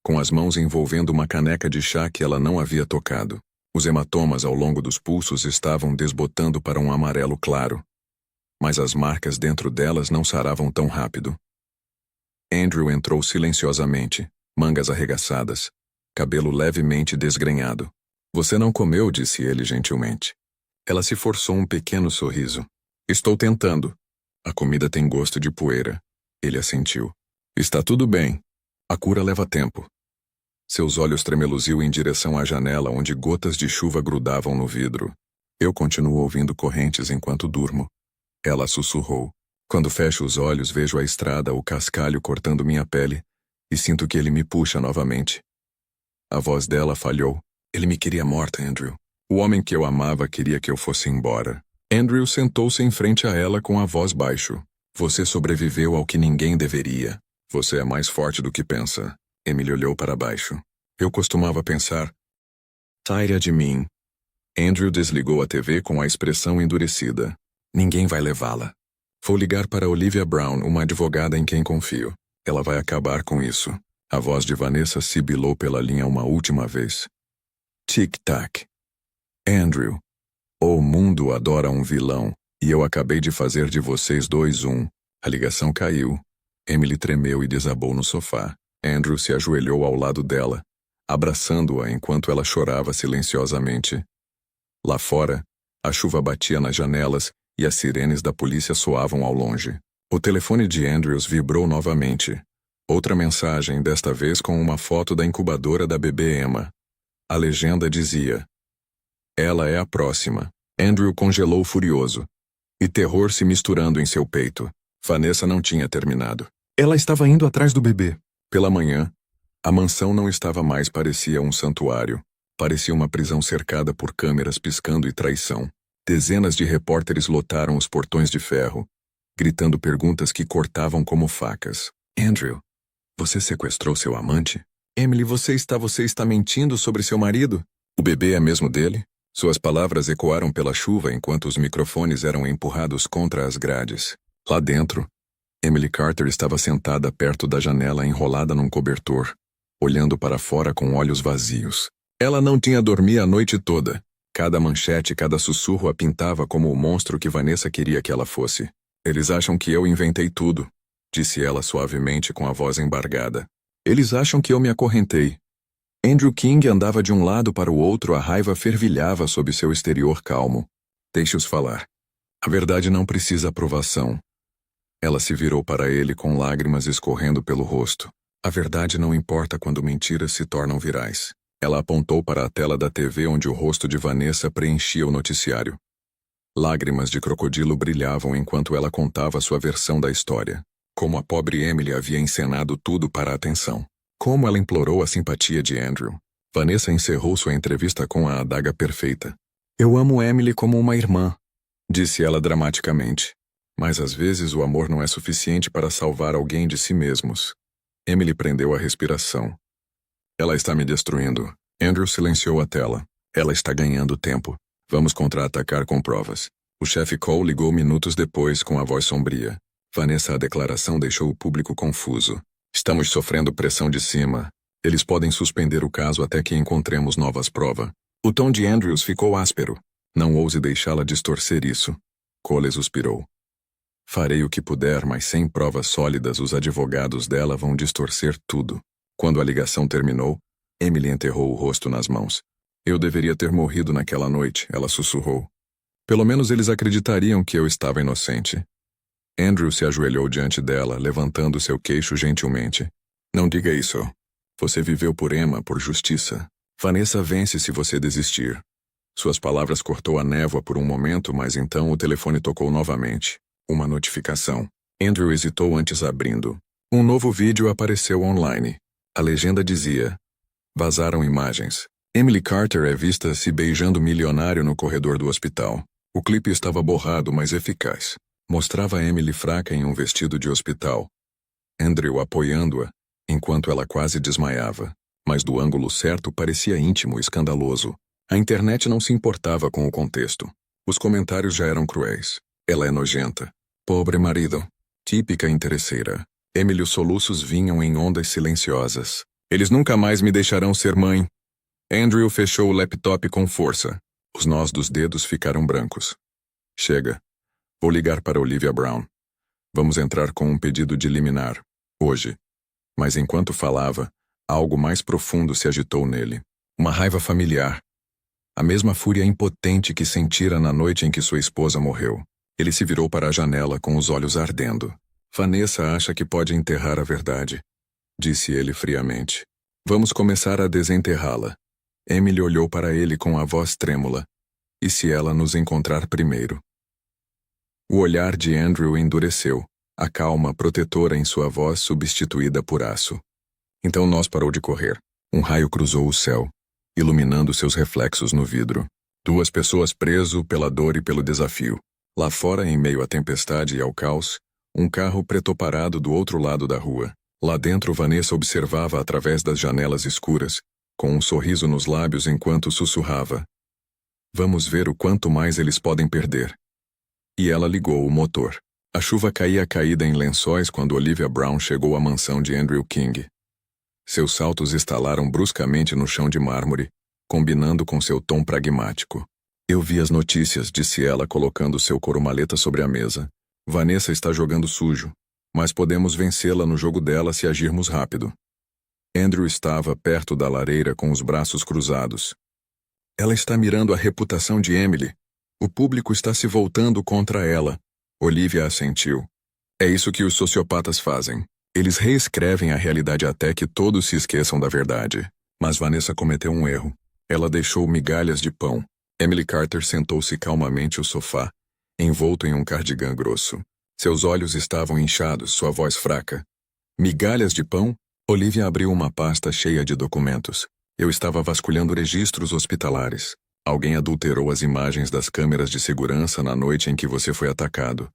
A: com as mãos envolvendo uma caneca de chá que ela não havia tocado. Os hematomas ao longo dos pulsos estavam desbotando para um amarelo claro, mas as marcas dentro delas não saravam tão rápido. Andrew entrou silenciosamente, mangas arregaçadas, cabelo levemente desgrenhado. Você não comeu, disse ele gentilmente. Ela se forçou um pequeno sorriso. Estou tentando. A comida tem gosto de poeira. Ele assentiu. Está tudo bem. A cura leva tempo. Seus olhos tremeluziu em direção à janela onde gotas de chuva grudavam no vidro. Eu continuo ouvindo correntes enquanto durmo. Ela sussurrou. Quando fecho os olhos, vejo a estrada, o cascalho cortando minha pele, e sinto que ele me puxa novamente. A voz dela falhou. Ele me queria morta, Andrew. O homem que eu amava queria que eu fosse embora. Andrew sentou-se em frente a ela com a voz baixo. Você sobreviveu ao que ninguém deveria. Você é mais forte do que pensa. Emily olhou para baixo. Eu costumava pensar. Saia de mim. Andrew desligou a TV com a expressão endurecida. Ninguém vai levá-la. Vou ligar para Olivia Brown, uma advogada em quem confio. Ela vai acabar com isso. A voz de Vanessa sibilou pela linha uma última vez. Tic-tac. Andrew. O mundo adora um vilão, e eu acabei de fazer de vocês dois um. A ligação caiu. Emily tremeu e desabou no sofá. Andrew se ajoelhou ao lado dela, abraçando-a enquanto ela chorava silenciosamente. Lá fora, a chuva batia nas janelas e as sirenes da polícia soavam ao longe. O telefone de Andrews vibrou novamente. Outra mensagem, desta vez com uma foto da incubadora da bebê Emma. A legenda dizia: Ela é a próxima. Andrew congelou furioso, e terror se misturando em seu peito. Vanessa não tinha terminado. Ela estava indo atrás do bebê. Pela manhã, a mansão não estava mais, parecia um santuário. Parecia uma prisão cercada por câmeras piscando e traição. Dezenas de repórteres lotaram os portões de ferro, gritando perguntas que cortavam como facas. Andrew, você sequestrou seu amante? Emily, você está mentindo sobre seu marido? O bebê é mesmo dele? Suas palavras ecoaram pela chuva enquanto os microfones eram empurrados contra as grades. Lá dentro, Emily Carter estava sentada perto da janela enrolada num cobertor, olhando para fora com olhos vazios. Ela não tinha dormido a noite toda. Cada manchete, cada sussurro a pintava como o monstro que Vanessa queria que ela fosse. Eles acham que eu inventei tudo, disse ela suavemente com a voz embargada. Eles acham que eu me acorrentei. Andrew King andava de um lado para o outro, a raiva fervilhava sob seu exterior calmo. Deixe-os falar. A verdade não precisa aprovação. Ela se virou para ele com lágrimas escorrendo pelo rosto. A verdade não importa quando mentiras se tornam virais. Ela apontou para a tela da TV onde o rosto de Vanessa preenchia o noticiário. Lágrimas de crocodilo brilhavam enquanto ela contava sua versão da história. Como a pobre Emily havia encenado tudo para a atenção. Como ela implorou a simpatia de Andrew. Vanessa encerrou sua entrevista com a adaga perfeita. Eu amo Emily como uma irmã, disse ela dramaticamente. Mas às vezes o amor não é suficiente para salvar alguém de si mesmos. Emily prendeu a respiração. Ela está me destruindo. Andrew silenciou a tela. Ela está ganhando tempo. Vamos contra-atacar com provas. O chefe Cole ligou minutos depois com a voz sombria. Vanessa, a declaração deixou o público confuso. Estamos sofrendo pressão de cima. Eles podem suspender o caso até que encontremos novas provas. O tom de Andrews ficou áspero. Não ouse deixá-la distorcer isso. Cole suspirou. Farei o que puder, mas sem provas sólidas os advogados dela vão distorcer tudo. Quando a ligação terminou, Emily enterrou o rosto nas mãos. Eu deveria ter morrido naquela noite, ela sussurrou. Pelo menos eles acreditariam que eu estava inocente. Andrew se ajoelhou diante dela, levantando seu queixo gentilmente. Não diga isso. Você viveu por Emma, por justiça. Vanessa vence se você desistir. Suas palavras cortou a névoa por um momento, mas então o telefone tocou novamente. Uma notificação. Andrew hesitou antes abrindo. Um novo vídeo apareceu online. A legenda dizia: vazaram imagens. Emily Carter é vista se beijando milionário no corredor do hospital. O clipe estava borrado, mas eficaz. Mostrava Emily fraca em um vestido de hospital. Andrew apoiando-a, enquanto ela quase desmaiava. Mas do ângulo certo parecia íntimo e escandaloso. A internet não se importava com o contexto. Os comentários já eram cruéis. Ela é nojenta. Pobre marido. Típica interesseira. Emily, os soluços vinham em ondas silenciosas. Eles nunca mais me deixarão ser mãe. Andrew fechou o laptop com força. Os nós dos dedos ficaram brancos. Chega. Vou ligar para Olivia Brown. Vamos entrar com um pedido de liminar. Hoje. Mas enquanto falava, algo mais profundo se agitou nele. Uma raiva familiar. A mesma fúria impotente que sentira na noite em que sua esposa morreu. Ele se virou para a janela com os olhos ardendo. Vanessa acha que pode enterrar a verdade, disse ele friamente. Vamos começar a desenterrá-la. Emily olhou para ele com a voz trêmula. E se ela nos encontrar primeiro? O olhar de Andrew endureceu, a calma protetora em sua voz substituída por aço. Então nós parou de correr. Um raio cruzou o céu, iluminando seus reflexos no vidro. Duas pessoas preso pela dor e pelo desafio. Lá fora, em meio à tempestade e ao caos, um carro preto parado do outro lado da rua. Lá dentro, Vanessa observava através das janelas escuras, com um sorriso nos lábios enquanto sussurrava. Vamos ver o quanto mais eles podem perder. E ela ligou o motor. A chuva caída em lençóis quando Olivia Brown chegou à mansão de Andrew King. Seus saltos estalaram bruscamente no chão de mármore, combinando com seu tom pragmático. Eu vi as notícias, disse ela colocando seu coromaleta sobre a mesa. Vanessa está jogando sujo, mas podemos vencê-la no jogo dela se agirmos rápido. Andrew estava perto da lareira com os braços cruzados. Ela está mirando a reputação de Emily. O público está se voltando contra ela. Olivia assentiu. É isso que os sociopatas fazem. Eles reescrevem a realidade até que todos se esqueçam da verdade. Mas Vanessa cometeu um erro. Ela deixou migalhas de pão. Emily Carter sentou-se calmamente no sofá, envolto em um cardigã grosso. Seus olhos estavam inchados, sua voz fraca. Migalhas de pão? Olivia abriu uma pasta cheia de documentos. Eu estava vasculhando registros hospitalares. Alguém adulterou as imagens das câmeras de segurança na noite em que você foi atacado.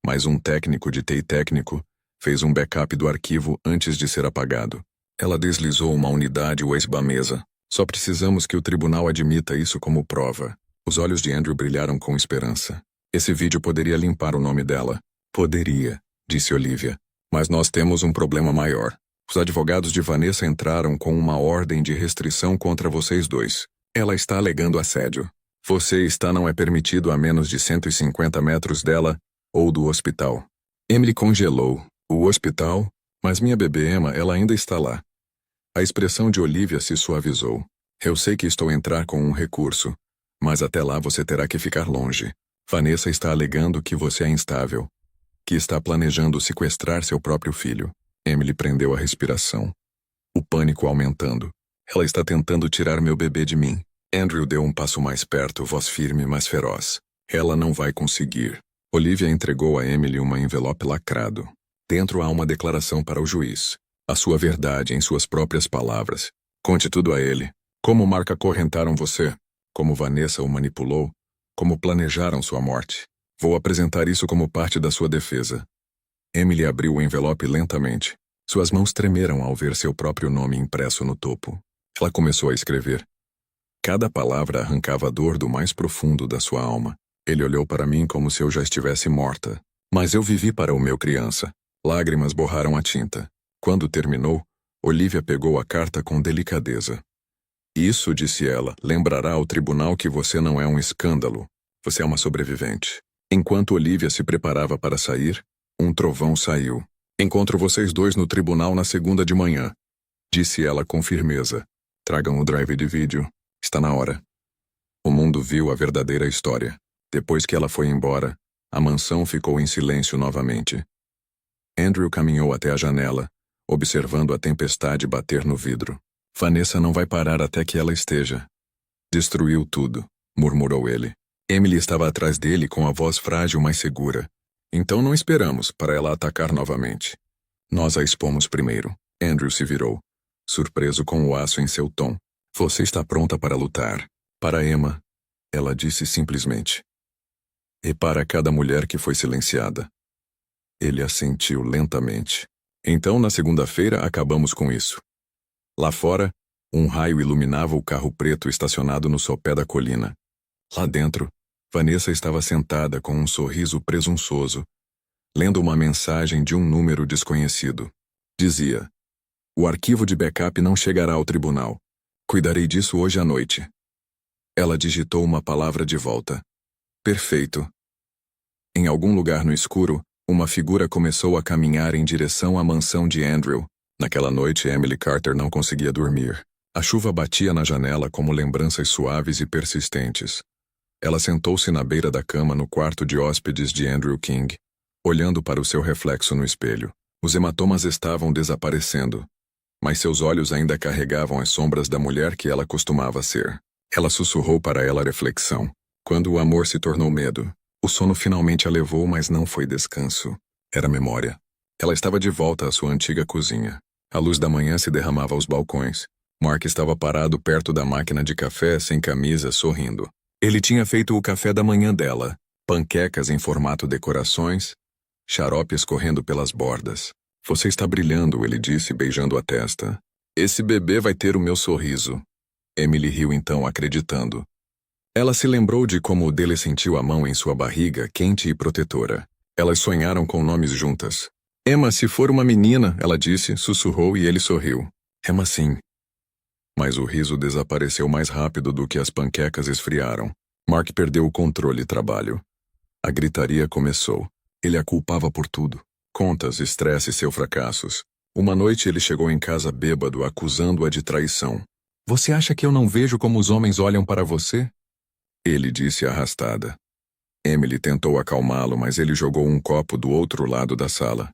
A: Mas um técnico de TI técnico fez um backup do arquivo antes de ser apagado. Ela deslizou uma unidade USB à mesa. Só precisamos que o tribunal admita isso como prova. Os olhos de Andrew brilharam com esperança. Esse vídeo poderia limpar o nome dela. Poderia, disse Olivia. Mas nós temos um problema maior. Os advogados de Vanessa entraram com uma ordem de restrição contra vocês dois. Ela está alegando assédio. Você não é permitido a menos de 150 metros dela ou do hospital. Emily congelou. O hospital? Mas minha bebê Emma, ela ainda está lá. A expressão de Olivia se suavizou. Eu sei que estou a entrar com um recurso, mas até lá você terá que ficar longe. Vanessa está alegando que você é instável, que está planejando sequestrar seu próprio filho. Emily prendeu a respiração. O pânico aumentando. Ela está tentando tirar meu bebê de mim. Andrew deu um passo mais perto, voz firme, mas feroz. Ela não vai conseguir. Olivia entregou a Emily um envelope lacrado. Dentro há uma declaração para o juiz. A sua verdade em suas próprias palavras. Conte tudo a ele. Como Mark acorrentaram você. Como Vanessa o manipulou. Como planejaram sua morte. Vou apresentar isso como parte da sua defesa. Emily abriu o envelope lentamente. Suas mãos tremeram ao ver seu próprio nome impresso no topo. Ela começou a escrever. Cada palavra arrancava a dor do mais profundo da sua alma. Ele olhou para mim como se eu já estivesse morta. Mas eu vivi para o meu criança. Lágrimas borraram a tinta. Quando terminou, Olivia pegou a carta com delicadeza. Isso, disse ela, lembrará ao tribunal que você não é um escândalo. Você é uma sobrevivente. Enquanto Olivia se preparava para sair, um trovão saiu. Encontro vocês dois no tribunal na segunda de manhã, disse ela com firmeza. Tragam o drive de vídeo. Está na hora. O mundo viu a verdadeira história. Depois que ela foi embora, a mansão ficou em silêncio novamente. Andrew caminhou até a janela, observando a tempestade bater no vidro. Vanessa não vai parar até que ela esteja. Destruiu tudo, murmurou ele. Emily estava atrás dele com a voz frágil mas segura. Então não esperamos para ela atacar novamente. Nós a expomos primeiro. Andrew se virou, surpreso com o aço em seu tom. Você está pronta para lutar. Para Emma, ela disse simplesmente. E para cada mulher que foi silenciada. Ele assentiu lentamente. Então, na segunda-feira, acabamos com isso. Lá fora, um raio iluminava o carro preto estacionado no sopé da colina. Lá dentro, Vanessa estava sentada com um sorriso presunçoso, lendo uma mensagem de um número desconhecido. Dizia: o arquivo de backup não chegará ao tribunal. Cuidarei disso hoje à noite. Ela digitou uma palavra de volta. Perfeito. Em algum lugar no escuro, uma figura começou a caminhar em direção à mansão de Andrew. Naquela noite, Emily Carter não conseguia dormir. A chuva batia na janela como lembranças suaves e persistentes. Ela sentou-se na beira da cama no quarto de hóspedes de Andrew King, olhando para o seu reflexo no espelho. Os hematomas estavam desaparecendo, mas seus olhos ainda carregavam as sombras da mulher que ela costumava ser. Ela sussurrou para ela a reflexão. Quando o amor se tornou medo, o sono finalmente a levou, mas não foi descanso. Era memória. Ela estava de volta à sua antiga cozinha. A luz da manhã se derramava aos balcões. Mark estava parado perto da máquina de café, sem camisa, sorrindo. Ele tinha feito o café da manhã dela. Panquecas em formato de corações, xarope escorrendo pelas bordas. Você está brilhando, ele disse, beijando a testa. Esse bebê vai ter o meu sorriso. Emily riu então, acreditando. Ela se lembrou de como o dele sentiu a mão em sua barriga, quente e protetora. Elas sonharam com nomes juntas. Emma, se for uma menina, ela disse, sussurrou e ele sorriu. Emma, sim. Mas o riso desapareceu mais rápido do que as panquecas esfriaram. Mark perdeu o controle de trabalho. A gritaria começou. Ele a culpava por tudo. Contas, estresse e seus fracassos. Uma noite ele chegou em casa bêbado, acusando-a de traição. Você acha que eu não vejo como os homens olham para você? Ele disse arrastada. Emily tentou acalmá-lo, mas ele jogou um copo do outro lado da sala.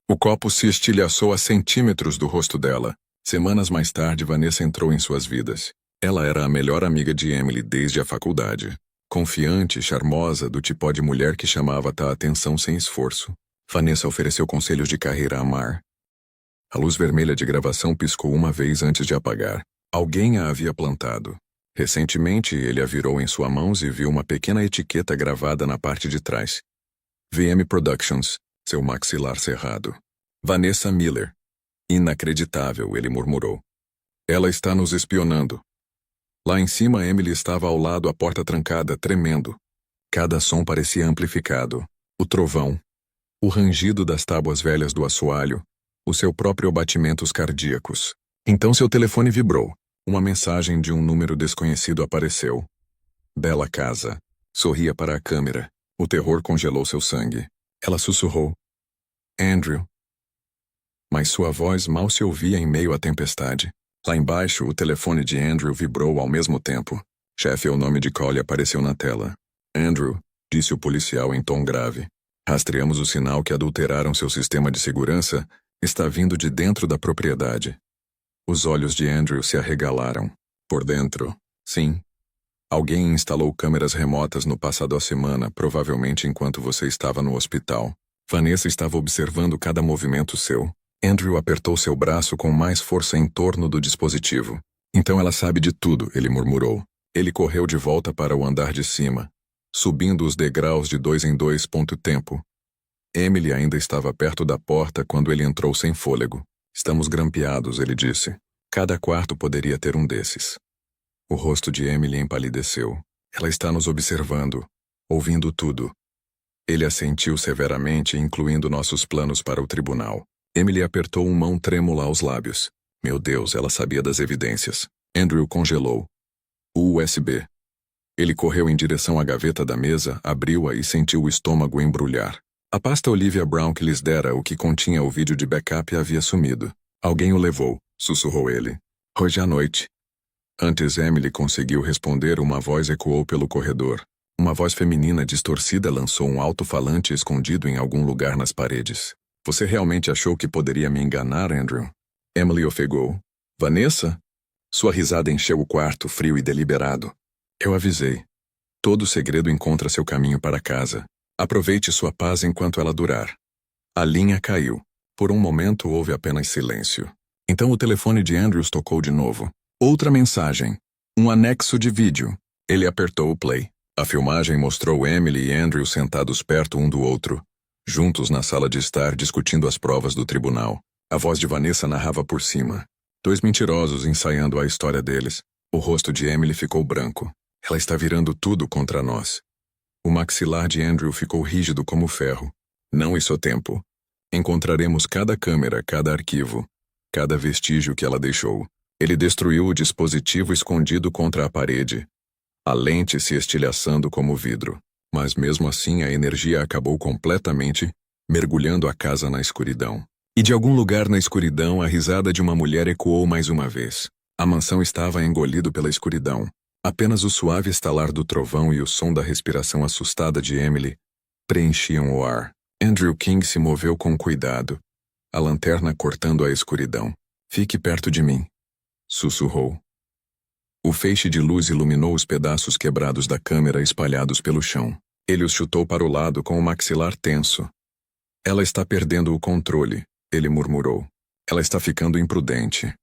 A: O copo se estilhaçou a centímetros do rosto dela. Semanas mais tarde, Vanessa entrou em suas vidas. Ela era a melhor amiga de Emily desde a faculdade. Confiante, charmosa, do tipo de mulher que chamava a atenção sem esforço. Vanessa ofereceu conselhos de carreira a Mar. A luz vermelha de gravação piscou uma vez antes de apagar. Alguém a havia plantado. Recentemente, ele a virou em suas mãos e viu uma pequena etiqueta gravada na parte de trás. VM Productions, seu maxilar cerrado. Vanessa Miller. Inacreditável, ele murmurou. Ela está nos espionando. Lá em cima, Emily estava ao lado, a porta trancada, tremendo. Cada som parecia amplificado. O trovão, o rangido das tábuas velhas do assoalho, o seu próprio batimentos cardíacos. Então seu telefone vibrou. Uma mensagem de um número desconhecido apareceu. Bela casa. Sorria para a câmera. O terror congelou seu sangue. Ela sussurrou. Andrew. Mas sua voz mal se ouvia em meio à tempestade. Lá embaixo, o telefone de Andrew vibrou ao mesmo tempo. Chefe, o nome de Collie apareceu na tela. Andrew, disse o policial em tom grave. Rastreamos o sinal que adulteraram seu sistema de segurança. Está vindo de dentro da propriedade. Os olhos de Andrew se arregalaram. Por dentro, sim. Alguém instalou câmeras remotas no passado a semana, provavelmente enquanto você estava no hospital. Vanessa estava observando cada movimento seu. Andrew apertou seu braço com mais força em torno do dispositivo. Então ela sabe de tudo, ele murmurou. Ele correu de volta para o andar de cima, subindo os degraus de 2 em 2 tempo. Emily ainda estava perto da porta quando ele entrou sem fôlego. Estamos grampeados, ele disse. Cada quarto poderia ter um desses. O rosto de Emily empalideceu. Ela está nos observando, ouvindo tudo. Ele assentiu severamente, incluindo nossos planos para o tribunal. Emily apertou uma mão trêmula aos lábios. Meu Deus, ela sabia das evidências. Andrew congelou. O USB. Ele correu em direção à gaveta da mesa, abriu-a e sentiu o estômago embrulhar. A pasta Olivia Brown que lhes dera, o que continha o vídeo de backup, havia sumido. Alguém o levou, sussurrou ele. Hoje à noite. Antes Emily conseguiu responder, uma voz ecoou pelo corredor. Uma voz feminina distorcida lançou um alto-falante escondido em algum lugar nas paredes. Você realmente achou que poderia me enganar, Andrew? Emily ofegou. Vanessa? Sua risada encheu o quarto, frio e deliberado. Eu avisei. Todo segredo encontra seu caminho para casa. Aproveite sua paz enquanto ela durar. A linha caiu. Por um momento houve apenas silêncio. Então o telefone de Andrews tocou de novo. Outra mensagem. Um anexo de vídeo. Ele apertou o play. A filmagem mostrou Emily e Andrew sentados perto um do outro, juntos na sala de estar discutindo as provas do tribunal. A voz de Vanessa narrava por cima. 2 mentirosos ensaiando a história deles. O rosto de Emily ficou branco. Ela está virando tudo contra nós. O maxilar de Andrew ficou rígido como ferro. Não isso é tempo. Encontraremos cada câmera, cada arquivo, cada vestígio que ela deixou. Ele destruiu o dispositivo escondido contra a parede, a lente se estilhaçando como vidro. Mas mesmo assim a energia acabou completamente, mergulhando a casa na escuridão. E de algum lugar na escuridão a risada de uma mulher ecoou mais uma vez. A mansão estava engolido pela escuridão. Apenas o suave estalar do trovão e o som da respiração assustada de Emily preenchiam o ar. Andrew King se moveu com cuidado, a lanterna cortando a escuridão. Fique perto de mim, sussurrou. O feixe de luz iluminou os pedaços quebrados da câmera espalhados pelo chão. Ele os chutou para o lado com o maxilar tenso. Ela está perdendo o controle, ele murmurou. Ela está ficando imprudente.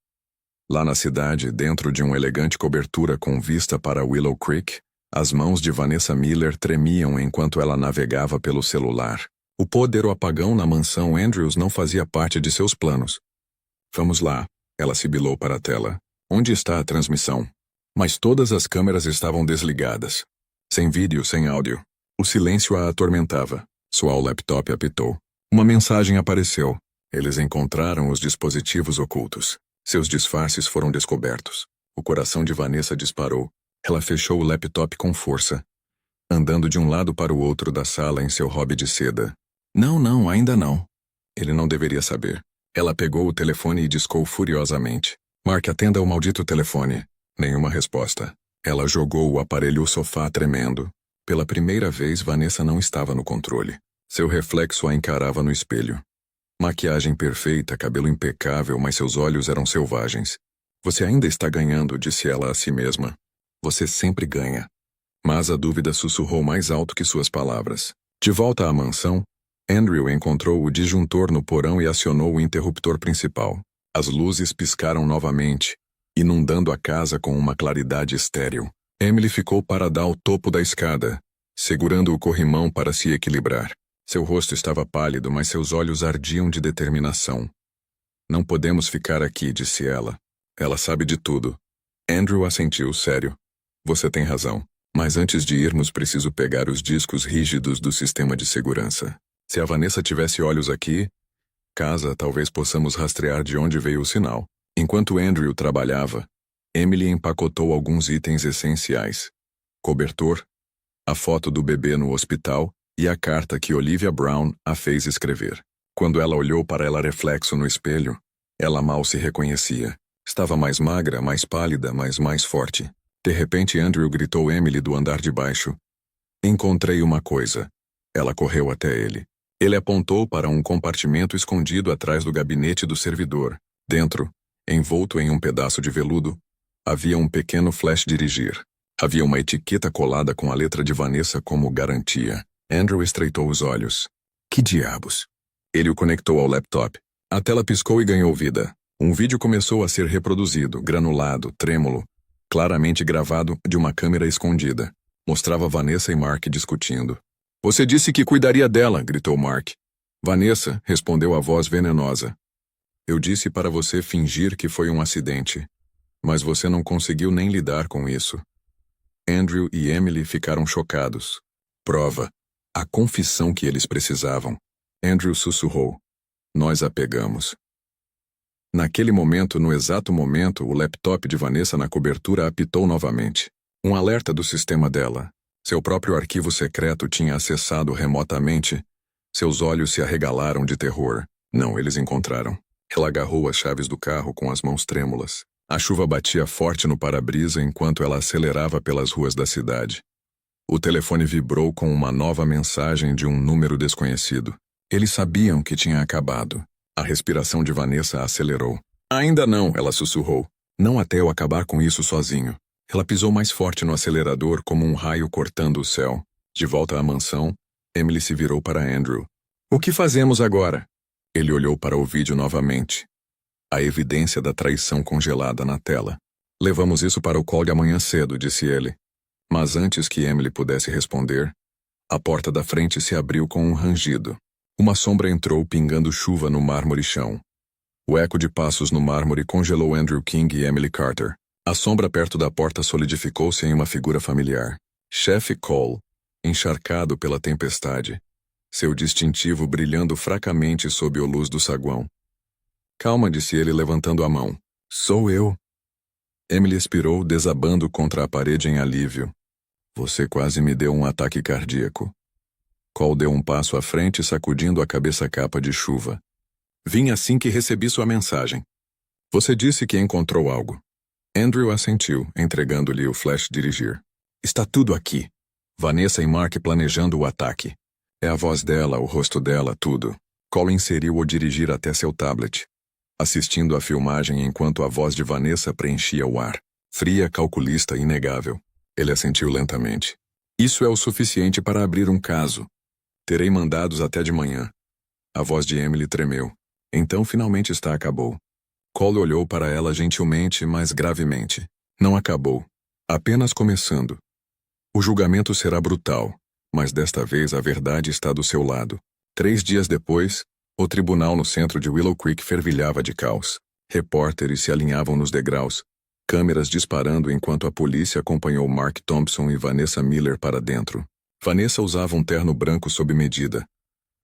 A: Lá na cidade, dentro de uma elegante cobertura com vista para Willow Creek, as mãos de Vanessa Miller tremiam enquanto ela navegava pelo celular. O poder ou apagão na mansão Andrews não fazia parte de seus planos. Vamos lá, ela sibilou para a tela. Onde está a transmissão? Mas todas as câmeras estavam desligadas. Sem vídeo, sem áudio. O silêncio a atormentava. Sua laptop apitou. Uma mensagem apareceu. Eles encontraram os dispositivos ocultos. Seus disfarces foram descobertos. O coração de Vanessa disparou. Ela fechou o laptop com força, andando de um lado para o outro da sala em seu hobby de seda. Não, ainda não. Ele não deveria saber. Ela pegou o telefone e discou furiosamente. Mark, atenda o maldito telefone. Nenhuma resposta. Ela jogou o aparelho ao sofá tremendo. Pela primeira vez, Vanessa não estava no controle. Seu reflexo a encarava no espelho. Maquiagem perfeita, cabelo impecável, mas seus olhos eram selvagens. Você ainda está ganhando, disse ela a si mesma. Você sempre ganha. Mas a dúvida sussurrou mais alto que suas palavras. De volta à mansão, Andrew encontrou o disjuntor no porão e acionou o interruptor principal. As luzes piscaram novamente, inundando a casa com uma claridade estéril. Emily ficou parada ao topo da escada, segurando o corrimão para se equilibrar. Seu rosto estava pálido, mas seus olhos ardiam de determinação. Não podemos ficar aqui, disse ela. Ela sabe de tudo. Andrew assentiu, sério. Você tem razão. Mas antes de irmos, preciso pegar os discos rígidos do sistema de segurança. Se a Vanessa tivesse olhos aqui, casa, talvez possamos rastrear de onde veio o sinal. Enquanto Andrew trabalhava, Emily empacotou alguns itens essenciais. Cobertor, a foto do bebê no hospital e a carta que Olivia Brown a fez escrever. Quando ela olhou para ela reflexo no espelho, ela mal se reconhecia. Estava mais magra, mais pálida, mas mais forte. De repente Andrew gritou Emily do andar de baixo. Encontrei uma coisa. Ela correu até ele. Ele apontou para um compartimento escondido atrás do gabinete do servidor. Dentro, envolto em um pedaço de veludo, havia um pequeno flash dirigir. Havia uma etiqueta colada com a letra de Vanessa como garantia. Andrew estreitou os olhos. Que diabos? Ele o conectou ao laptop. A tela piscou e ganhou vida. Um vídeo começou a ser reproduzido, granulado, trêmulo, claramente gravado de uma câmera escondida. Mostrava Vanessa e Mark discutindo. Você disse que cuidaria dela, gritou Mark. Vanessa, respondeu a voz venenosa. Eu disse para você fingir que foi um acidente. Mas você não conseguiu nem lidar com isso. Andrew e Emily ficaram chocados. Prova. A confissão que eles precisavam. Andrew sussurrou. Nós a pegamos. Naquele momento, no exato momento, o laptop de Vanessa na cobertura apitou novamente. Um alerta do sistema dela. Seu próprio arquivo secreto tinha acessado remotamente. Seus olhos se arregalaram de terror. Não, eles encontraram. Ela agarrou as chaves do carro com as mãos trêmulas. A chuva batia forte no para-brisa enquanto ela acelerava pelas ruas da cidade. O telefone vibrou com uma nova mensagem de um número desconhecido. Eles sabiam que tinha acabado. A respiração de Vanessa acelerou. Ainda não, ela sussurrou. Não até eu acabar com isso sozinho. Ela pisou mais forte no acelerador como um raio cortando o céu. De volta à mansão, Emily se virou para Andrew. O que fazemos agora? Ele olhou para o vídeo novamente. A evidência da traição congelada na tela. Levamos isso para o call de amanhã cedo, disse ele. Mas antes que Emily pudesse responder, a porta da frente se abriu com um rangido. Uma sombra entrou pingando chuva no mármore chão. O eco de passos no mármore congelou Andrew King e Emily Carter. A sombra perto da porta solidificou-se em uma figura familiar. Chefe Cole, encharcado pela tempestade. Seu distintivo brilhando fracamente sob a luz do saguão. Calma, disse ele levantando a mão. Sou eu. Emily expirou, desabando contra a parede em alívio. Você quase me deu um ataque cardíaco. Cole deu um passo à frente, sacudindo a cabeça capa de chuva. Vim assim que recebi sua mensagem. Você disse que encontrou algo. Andrew assentiu, entregando-lhe o flash dirigir. Está tudo aqui. Vanessa e Mark planejando o ataque. É a voz dela, o rosto dela, tudo. Cole inseriu o dirigir até seu tablet, assistindo à filmagem enquanto a voz de Vanessa preenchia o ar. Fria, calculista, inegável. Ele assentiu lentamente. Isso é o suficiente para abrir um caso. Terei mandados até de manhã. A voz de Emily tremeu. Então finalmente acabou. Cole olhou para ela gentilmente, mas gravemente. Não acabou. Apenas começando. O julgamento será brutal, mas desta vez a verdade está do seu lado. 3 dias depois, o tribunal no centro de Willow Creek fervilhava de caos. Repórteres se alinhavam nos degraus, câmeras disparando enquanto a polícia acompanhou Mark Thompson e Vanessa Miller para dentro. Vanessa usava um terno branco sob medida.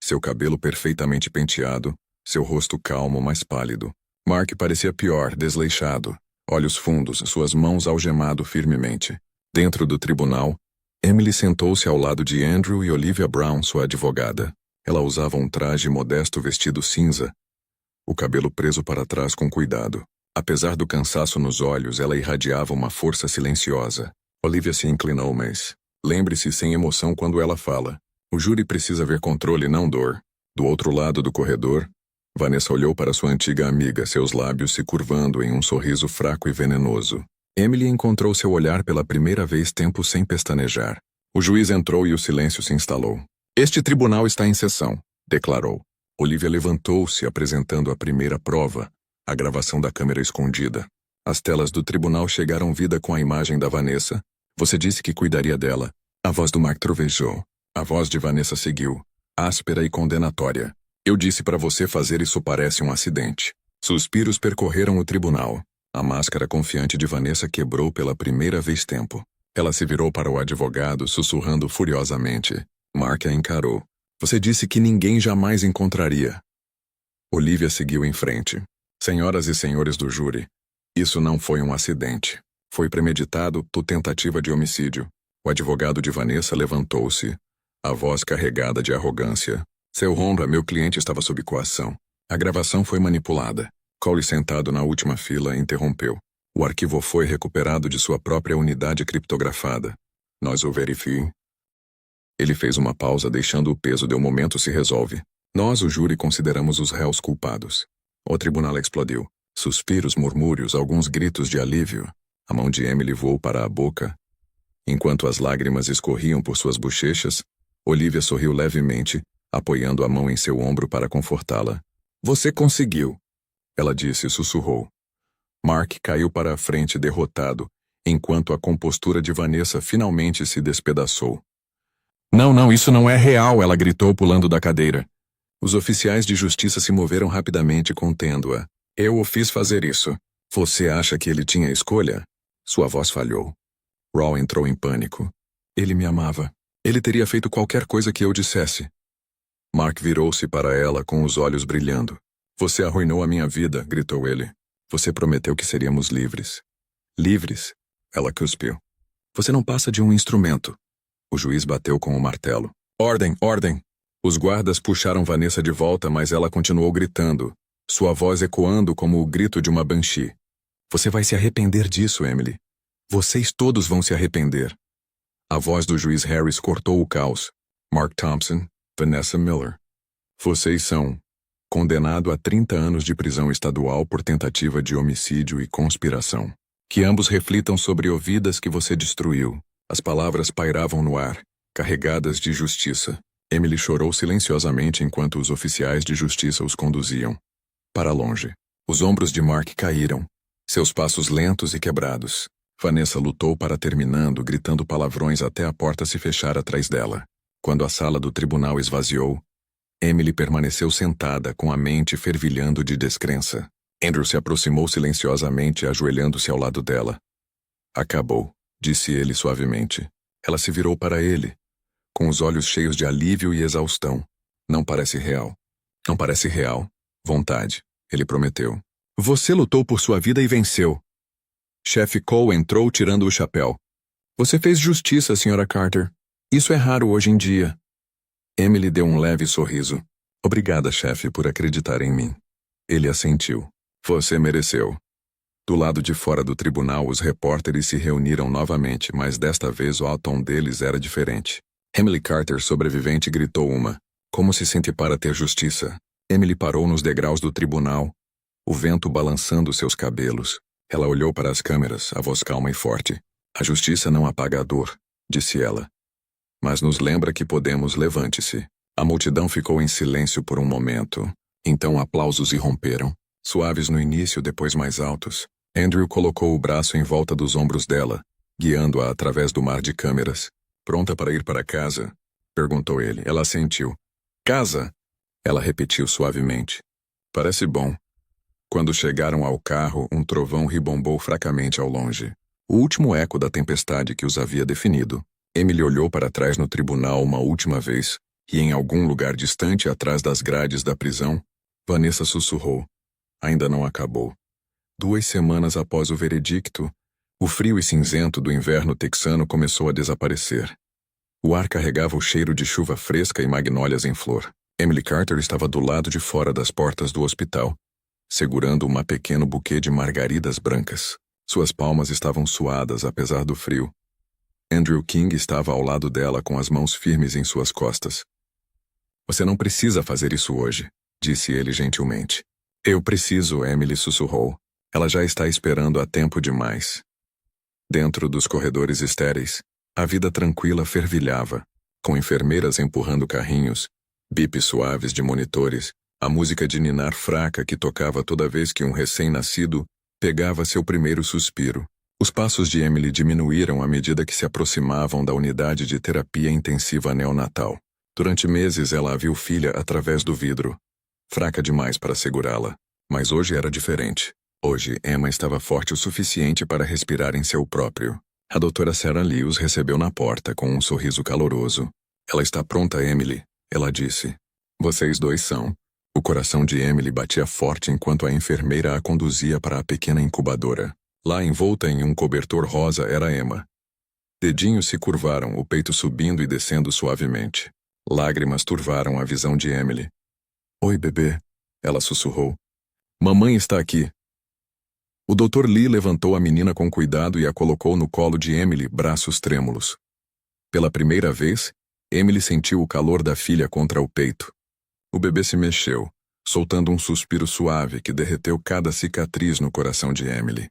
A: Seu cabelo perfeitamente penteado, seu rosto calmo, mas pálido. Mark parecia pior, desleixado, olhos fundos, suas mãos algemado firmemente. Dentro do tribunal, Emily sentou-se ao lado de Andrew e Olivia Brown, sua advogada. Ela usava um traje modesto vestido cinza, o cabelo preso para trás com cuidado. Apesar do cansaço nos olhos, ela irradiava uma força silenciosa. Olivia se inclinou, mas lembre-se sem emoção quando ela fala. O júri precisa ver controle, não dor. Do outro lado do corredor, Vanessa olhou para sua antiga amiga, seus lábios se curvando em um sorriso fraco e venenoso. Emily encontrou seu olhar pela primeira vez tempo sem pestanejar. O juiz entrou e o silêncio se instalou. Este tribunal está em sessão, declarou. Olivia levantou-se, apresentando a primeira prova, a gravação da câmera escondida. As telas do tribunal chegaram vida com a imagem da Vanessa. Você disse que cuidaria dela. A voz do Mark trovejou. A voz de Vanessa seguiu, áspera e condenatória. Eu disse para você fazer isso, parece um acidente. Suspiros percorreram o tribunal. A máscara confiante de Vanessa quebrou pela primeira vez tempo. Ela se virou para o advogado, sussurrando furiosamente. Mark a encarou. Você disse que ninguém jamais encontraria. Olivia seguiu em frente. Senhoras e senhores do júri, isso não foi um acidente. Foi premeditado, tentativa de homicídio. O advogado de Vanessa levantou-se, a voz carregada de arrogância. Seu honra, meu cliente estava sob coação. A gravação foi manipulada. Cole, sentado na última fila, interrompeu. O arquivo foi recuperado de sua própria unidade criptografada. Nós o verificamos. Ele fez uma pausa, deixando o peso do momento se resolve. Nós, o júri, consideramos os réus culpados. O tribunal explodiu. Suspiros, murmúrios, alguns gritos de alívio. A mão de Emily voou para a boca. Enquanto as lágrimas escorriam por suas bochechas, Olivia sorriu levemente, apoiando a mão em seu ombro para confortá-la. Você conseguiu, ela disse e sussurrou. Mark caiu para a frente derrotado, enquanto a compostura de Vanessa finalmente se despedaçou. Não, não, isso não é real, ela gritou pulando da cadeira. Os oficiais de justiça se moveram rapidamente contendo-a. Eu o fiz fazer isso. Você acha que ele tinha escolha? Sua voz falhou. Raw entrou em pânico. Ele me amava. Ele teria feito qualquer coisa que eu dissesse. Mark virou-se para ela com os olhos brilhando. Você arruinou a minha vida, gritou ele. Você prometeu que seríamos livres. Livres? Ela cuspiu. Você não passa de um instrumento. O juiz bateu com o martelo. Ordem, ordem! Os guardas puxaram Vanessa de volta, mas ela continuou gritando, sua voz ecoando como o grito de uma banshee. Você vai se arrepender disso, Emily. Vocês todos vão se arrepender. A voz do juiz Harris cortou o caos. Mark Thompson, Vanessa Miller. Vocês são condenado a 30 anos de prisão estadual por tentativa de homicídio e conspiração. Que ambos reflitam sobre vidas que você destruiu. As palavras pairavam no ar, carregadas de justiça. Emily chorou silenciosamente enquanto os oficiais de justiça os conduziam. Para longe. Os ombros de Mark caíram, seus passos lentos e quebrados. Vanessa lutou para terminando, gritando palavrões até a porta se fechar atrás dela. Quando a sala do tribunal esvaziou, Emily permaneceu sentada, com a mente fervilhando de descrença. Andrew se aproximou silenciosamente, ajoelhando-se ao lado dela. Acabou, disse ele suavemente. Ela se virou para ele, com os olhos cheios de alívio e exaustão. Não parece real. Não parece real. Vontade, ele prometeu. Você lutou por sua vida e venceu. Chefe Cole entrou tirando o chapéu. Você fez justiça, Sra. Carter. Isso é raro hoje em dia. Emily deu um leve sorriso. Obrigada, chefe, por acreditar em mim. Ele assentiu. Você mereceu. Do lado de fora do tribunal, os repórteres se reuniram novamente, mas desta vez o tom deles era diferente. Emily Carter, sobrevivente, gritou uma. Como se sente para ter justiça? Emily parou nos degraus do tribunal, o vento balançando seus cabelos. Ela olhou para as câmeras, a voz calma e forte. A justiça não apaga a dor, disse ela. Mas nos lembra que podemos, levante-se. A multidão ficou em silêncio por um momento. Então aplausos irromperam, suaves no início, depois mais altos. Andrew colocou o braço em volta dos ombros dela, guiando-a através do mar de câmeras. Pronta para ir para casa? Perguntou ele. Ela assentiu. Casa? Ela repetiu suavemente. Parece bom. Quando chegaram ao carro, um trovão ribombou fracamente ao longe. O último eco da tempestade que os havia definido. Emily olhou para trás no tribunal uma última vez, e em algum lugar distante atrás das grades da prisão, Vanessa sussurrou. Ainda não acabou. 2 semanas após o veredicto, o frio e cinzento do inverno texano começou a desaparecer. O ar carregava o cheiro de chuva fresca e magnólias em flor. Emily Carter estava do lado de fora das portas do hospital, segurando um pequeno buquê de margaridas brancas. Suas palmas estavam suadas apesar do frio. Andrew King estava ao lado dela com as mãos firmes em suas costas. Você não precisa fazer isso hoje, disse ele gentilmente. Eu preciso, Emily sussurrou. Ela já está esperando há tempo demais. Dentro dos corredores estéreis, a vida tranquila fervilhava, com enfermeiras empurrando carrinhos, bips suaves de monitores, a música de ninar fraca que tocava toda vez que um recém-nascido pegava seu primeiro suspiro. Os passos de Emily diminuíram à medida que se aproximavam da unidade de terapia intensiva neonatal. Durante meses ela a viu filha através do vidro, fraca demais para segurá-la. Mas hoje era diferente. Hoje, Emma estava forte o suficiente para respirar em seu próprio. A doutora Sarah Lee os recebeu na porta com um sorriso caloroso. Ela está pronta, Emily, ela disse. Vocês dois são. O coração de Emily batia forte enquanto a enfermeira a conduzia para a pequena incubadora. Lá envolta em um cobertor rosa era Emma. Dedinhos se curvaram, o peito subindo e descendo suavemente. Lágrimas turvaram a visão de Emily. Oi, bebê, ela sussurrou. Mamãe está aqui. O Dr. Lee levantou a menina com cuidado e a colocou no colo de Emily, braços trêmulos. Pela primeira vez, Emily sentiu o calor da filha contra o peito. O bebê se mexeu, soltando um suspiro suave que derreteu cada cicatriz no coração de Emily.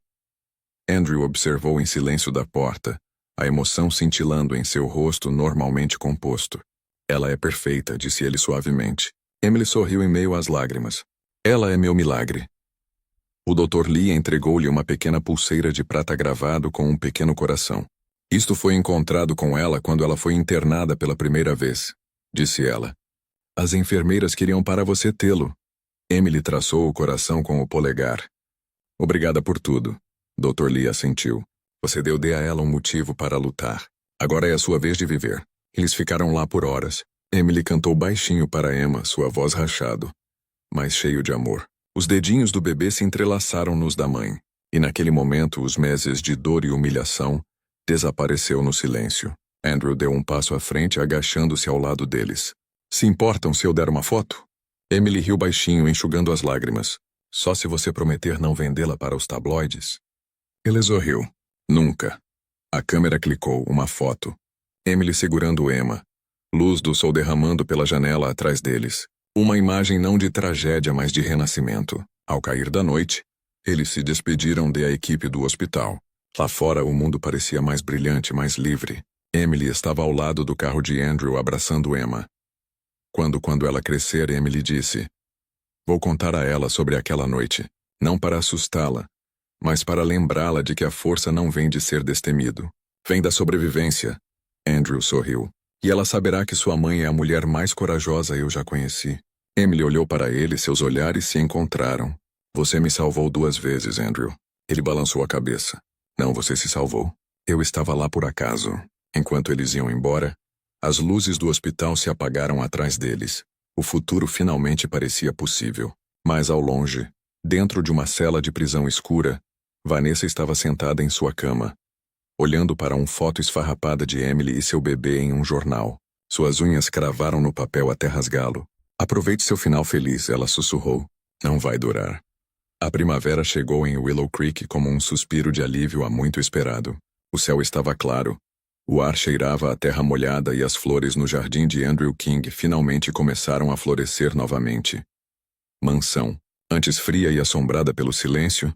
A: Andrew observou em silêncio da porta, a emoção cintilando em seu rosto normalmente composto. Ela é perfeita, disse ele suavemente. Emily sorriu em meio às lágrimas. Ela é meu milagre. O Dr. Lee entregou-lhe uma pequena pulseira de prata gravado com um pequeno coração. Isto foi encontrado com ela quando ela foi internada pela primeira vez, disse ela. As enfermeiras queriam para você tê-lo. Emily traçou o coração com o polegar. Obrigada por tudo. Dr. Lee assentiu. Você deu a ela um motivo para lutar. Agora é a sua vez de viver. Eles ficaram lá por horas. Emily cantou baixinho para Emma, sua voz rachado, mas cheio de amor. Os dedinhos do bebê se entrelaçaram nos da mãe, e naquele momento os meses de dor e humilhação desapareceu no silêncio. Andrew deu um passo à frente, agachando-se ao lado deles. Se importam se eu der uma foto? Emily riu baixinho, enxugando as lágrimas. Só se você prometer não vendê-la para os tabloides. Ele sorriu. Nunca. A câmera clicou, uma foto. Emily segurando Emma. Luz do sol derramando pela janela atrás deles. Uma imagem não de tragédia, mas de renascimento. Ao cair da noite, eles se despediram da equipe do hospital. Lá fora o mundo parecia mais brilhante, mais livre. Emily estava ao lado do carro de Andrew abraçando Emma. Quando ela crescer, Emily disse: Vou contar a ela sobre aquela noite, não para assustá-la, mas para lembrá-la de que a força não vem de ser destemido. Vem da sobrevivência. Andrew sorriu. E ela saberá que sua mãe é a mulher mais corajosa eu já conheci. Emily olhou para ele, seus olhares se encontraram. Você me salvou 2 vezes, Andrew. Ele balançou a cabeça. Não, você se salvou. Eu estava lá por acaso. Enquanto eles iam embora, as luzes do hospital se apagaram atrás deles. O futuro finalmente parecia possível. Mas ao longe, dentro de uma cela de prisão escura, Vanessa estava sentada em sua cama, olhando para uma foto esfarrapada de Emily e seu bebê em um jornal. Suas unhas cravaram no papel até rasgá-lo. Aproveite seu final feliz, ela sussurrou. Não vai durar. A primavera chegou em Willow Creek como um suspiro de alívio há muito esperado. O céu estava claro. O ar cheirava a terra molhada e as flores no jardim de Andrew King finalmente começaram a florescer novamente. Mansão, antes fria e assombrada pelo silêncio,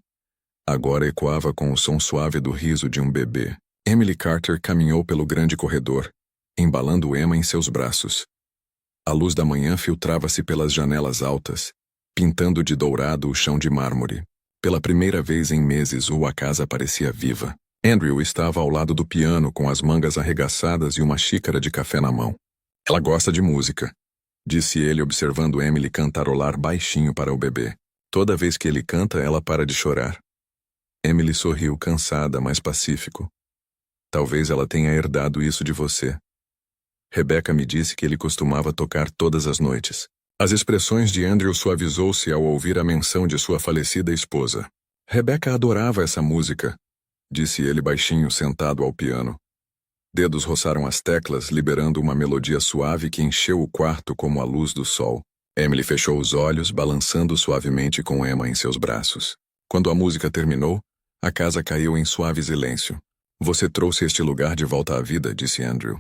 A: agora ecoava com o som suave do riso de um bebê. Emily Carter caminhou pelo grande corredor, embalando Emma em seus braços. A luz da manhã filtrava-se pelas janelas altas, pintando de dourado o chão de mármore. Pela primeira vez em meses, a casa parecia viva. Andrew estava ao lado do piano com as mangas arregaçadas e uma xícara de café na mão. Ela gosta de música, disse ele observando Emily cantarolar baixinho para o bebê. Toda vez que ele canta, ela para de chorar. Emily sorriu, cansada, mas pacífico. Talvez ela tenha herdado isso de você. Rebecca me disse que ele costumava tocar todas as noites. As expressões de Andrew suavizou-se ao ouvir a menção de sua falecida esposa. Rebecca adorava essa música, disse ele baixinho, sentado ao piano. Dedos roçaram as teclas, liberando uma melodia suave que encheu o quarto como a luz do sol. Emily fechou os olhos, balançando suavemente com Emma em seus braços. Quando a música terminou, a casa caiu em suave silêncio. Você trouxe este lugar de volta à vida, disse Andrew.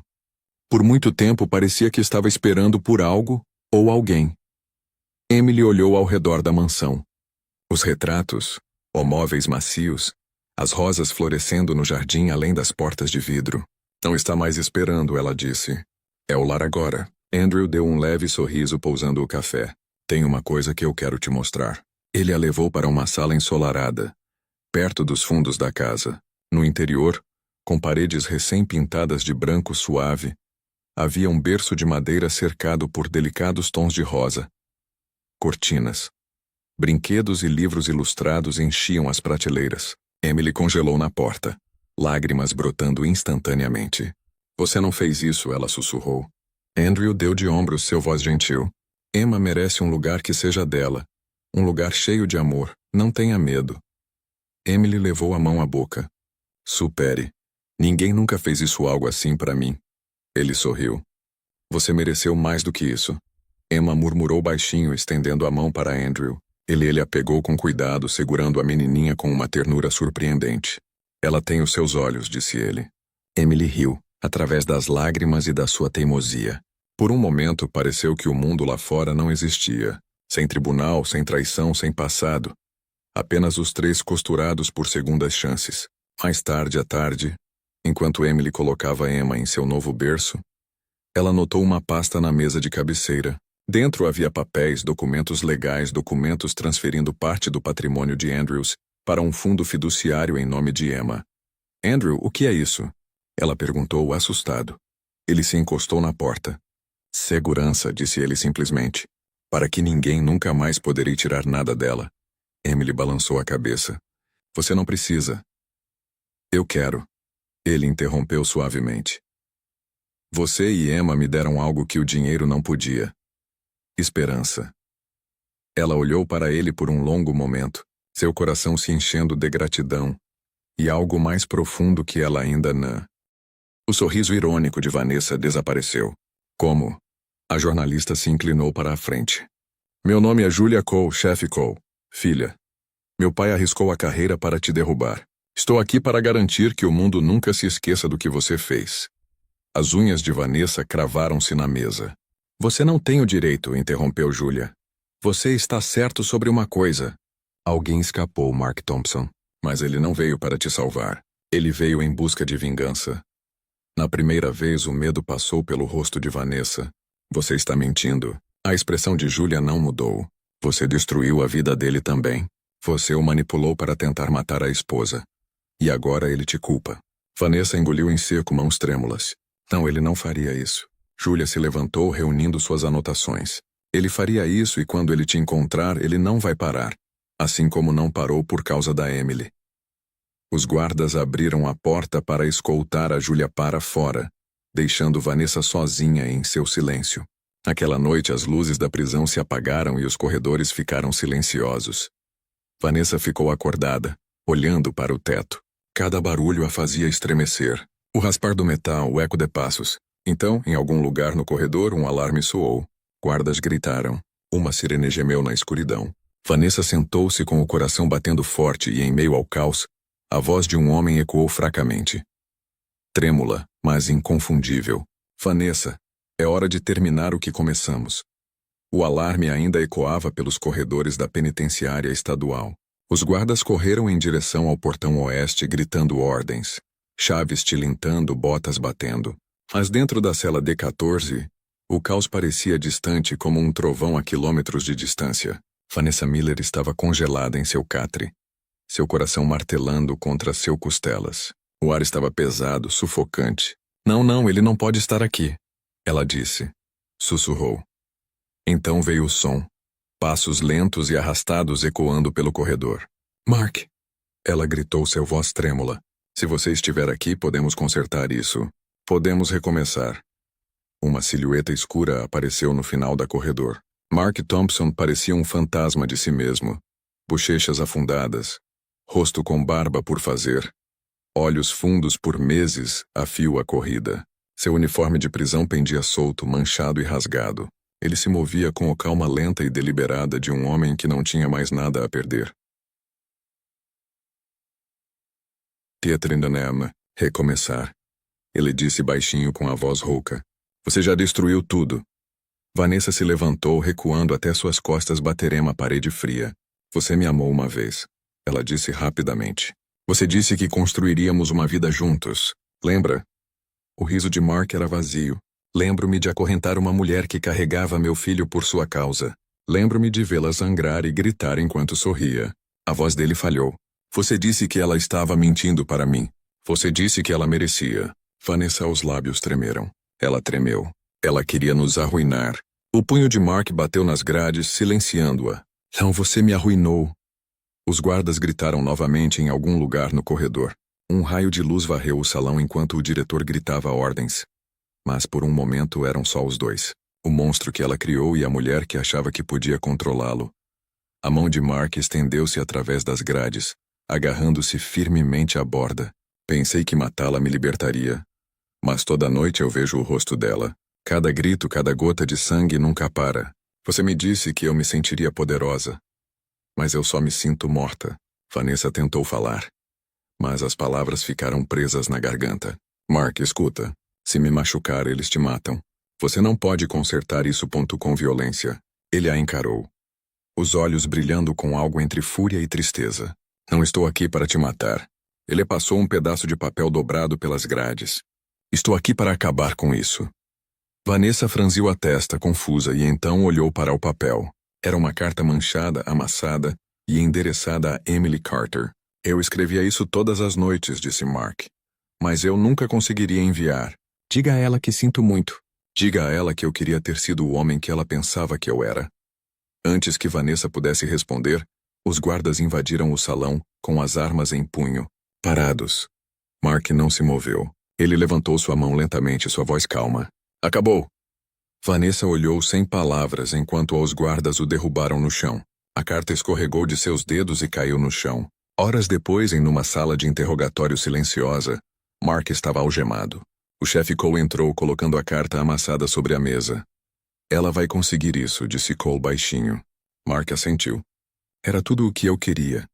A: Por muito tempo parecia que estava esperando por algo ou alguém. Emily olhou ao redor da mansão. Os retratos, os móveis macios, as rosas florescendo no jardim além das portas de vidro. Não está mais esperando, ela disse. É o lar agora. Andrew deu um leve sorriso pousando o café. Tem uma coisa que eu quero te mostrar. Ele a levou para uma sala ensolarada, perto dos fundos da casa. No interior, com paredes recém-pintadas de branco suave, havia um berço de madeira cercado por delicados tons de rosa. Cortinas. Brinquedos e livros ilustrados enchiam as prateleiras. Emily congelou na porta, lágrimas brotando instantaneamente. Você não fez isso, ela sussurrou. Andrew deu de ombros, seu voz gentil. Emma merece um lugar que seja dela. Um lugar cheio de amor. Não tenha medo. Emily levou a mão à boca. Supere. Ninguém nunca fez isso algo assim para mim. Ele sorriu. Você mereceu mais do que isso. Emma murmurou baixinho, estendendo a mão para Andrew. Ele a pegou com cuidado, segurando a menininha com uma ternura surpreendente. Ela tem os seus olhos, disse ele. Emily riu, através das lágrimas e da sua teimosia. Por um momento pareceu que o mundo lá fora não existia. Sem tribunal, sem traição, sem passado. Apenas os 3 costurados por segundas chances. Mais tarde à tarde, enquanto Emily colocava Emma em seu novo berço, ela notou uma pasta na mesa de cabeceira. Dentro havia papéis, documentos legais, documentos transferindo parte do patrimônio de Andrews para um fundo fiduciário em nome de Emma. Andrew, o que é isso? Ela perguntou, assustado. Ele se encostou na porta. Segurança, disse ele simplesmente. Para que ninguém nunca mais poderia tirar nada dela. Emily balançou a cabeça. Você não precisa. Eu quero. Ele interrompeu suavemente. Você e Emma me deram algo que o dinheiro não podia. Esperança. Ela olhou para ele por um longo momento, seu coração se enchendo de gratidão. E algo mais profundo que ela ainda não. O sorriso irônico de Vanessa desapareceu. Como? A jornalista se inclinou para a frente. Meu nome é Julia Cole, chefe Cole. Filha. Meu pai arriscou a carreira para te derrubar. Estou aqui para garantir que o mundo nunca se esqueça do que você fez. As unhas de Vanessa cravaram-se na mesa. Você não tem o direito, interrompeu Julia. Você está certo sobre uma coisa. Alguém escapou, Mark Thompson. Mas ele não veio para te salvar. Ele veio em busca de vingança. Na primeira vez o medo passou pelo rosto de Vanessa. Você está mentindo. A expressão de Julia não mudou. Você destruiu a vida dele também. Você o manipulou para tentar matar a esposa. E agora ele te culpa. Vanessa engoliu em seco, mãos trêmulas. Não, ele não faria isso. Julia se levantou, reunindo suas anotações. Ele faria isso e quando ele te encontrar, ele não vai parar. Assim como não parou por causa da Emily. Os guardas abriram a porta para escoltar a Julia para fora, deixando Vanessa sozinha em seu silêncio. Aquela noite as luzes da prisão se apagaram e os corredores ficaram silenciosos. Vanessa ficou acordada, olhando para o teto. Cada barulho a fazia estremecer. O raspar do metal, o eco de passos. Então, em algum lugar no corredor, um alarme soou. Guardas gritaram. Uma sirene gemeu na escuridão. Vanessa sentou-se com o coração batendo forte e, em meio ao caos, a voz de um homem ecoou fracamente. Trêmula, mas inconfundível. Vanessa, é hora de terminar o que começamos. O alarme ainda ecoava pelos corredores da penitenciária estadual. Os guardas correram em direção ao portão oeste gritando ordens. Chaves tilintando, botas batendo. Mas dentro da cela D14, o caos parecia distante como um trovão a quilômetros de distância. Vanessa Miller estava congelada em seu catre, seu coração martelando contra seu costelas. O ar estava pesado, sufocante. Não, ele não pode estar aqui, ela disse. Sussurrou. Então veio o som, passos lentos e arrastados ecoando pelo corredor. Mark! Ela gritou, seu voz trêmula. Se você estiver aqui, podemos consertar isso. Podemos recomeçar. Uma silhueta escura apareceu no final da corredor. Mark Thompson parecia um fantasma de si mesmo. Bochechas afundadas, rosto com barba por fazer, olhos fundos por meses a fio a corrida. Seu uniforme de prisão pendia solto, manchado e rasgado. Ele se movia com a calma lenta e deliberada de um homem que não tinha mais nada a perder. Pietrindanem, recomeçar. Ele disse baixinho com a voz rouca. Você já destruiu tudo. Vanessa se levantou, recuando até suas costas baterem uma parede fria. Você me amou uma vez. Ela disse rapidamente. Você disse que construiríamos uma vida juntos. Lembra? O riso de Mark era vazio. Lembro-me de acorrentar uma mulher que carregava meu filho por sua causa. Lembro-me de vê-la sangrar e gritar enquanto sorria. A voz dele falhou. Você disse que ela estava mentindo para mim. Você disse que ela merecia. Vanessa, os lábios tremeram. Ela tremeu. Ela queria nos arruinar. O punho de Mark bateu nas grades, silenciando-a. Não, você me arruinou. Os guardas gritaram novamente em algum lugar no corredor. Um raio de luz varreu o salão enquanto o diretor gritava ordens. Mas por um momento eram só os dois. O monstro que ela criou e a mulher que achava que podia controlá-lo. A mão de Mark estendeu-se através das grades, agarrando-se firmemente à borda. Pensei que matá-la me libertaria. Mas toda noite eu vejo o rosto dela. Cada grito, cada gota de sangue nunca para. Você me disse que eu me sentiria poderosa. Mas eu só me sinto morta. Vanessa tentou falar. Mas as palavras ficaram presas na garganta. Mark, escuta. Se me machucar, eles te matam. Você não pode consertar isso. Com violência. Ele a encarou. Os olhos brilhando com algo entre fúria e tristeza. Não estou aqui para te matar. Ele passou um pedaço de papel dobrado pelas grades. Estou aqui para acabar com isso. Vanessa franziu a testa, confusa, e então olhou para o papel. Era uma carta manchada, amassada e endereçada a Emily Carter. Eu escrevia isso todas as noites, disse Mark. Mas eu nunca conseguiria enviar. Diga a ela que sinto muito. Diga a ela que eu queria ter sido o homem que ela pensava que eu era. Antes que Vanessa pudesse responder, os guardas invadiram o salão, com as armas em punho, parados. Mark não se moveu. Ele levantou sua mão lentamente, sua voz calma. Acabou! Vanessa olhou sem palavras enquanto os guardas o derrubaram no chão. A carta escorregou de seus dedos e caiu no chão. Horas depois, em uma sala de interrogatório silenciosa, Mark estava algemado. O chefe Cole entrou colocando a carta amassada sobre a mesa. Ela vai conseguir isso, disse Cole baixinho. Mark assentiu. Era tudo o que eu queria.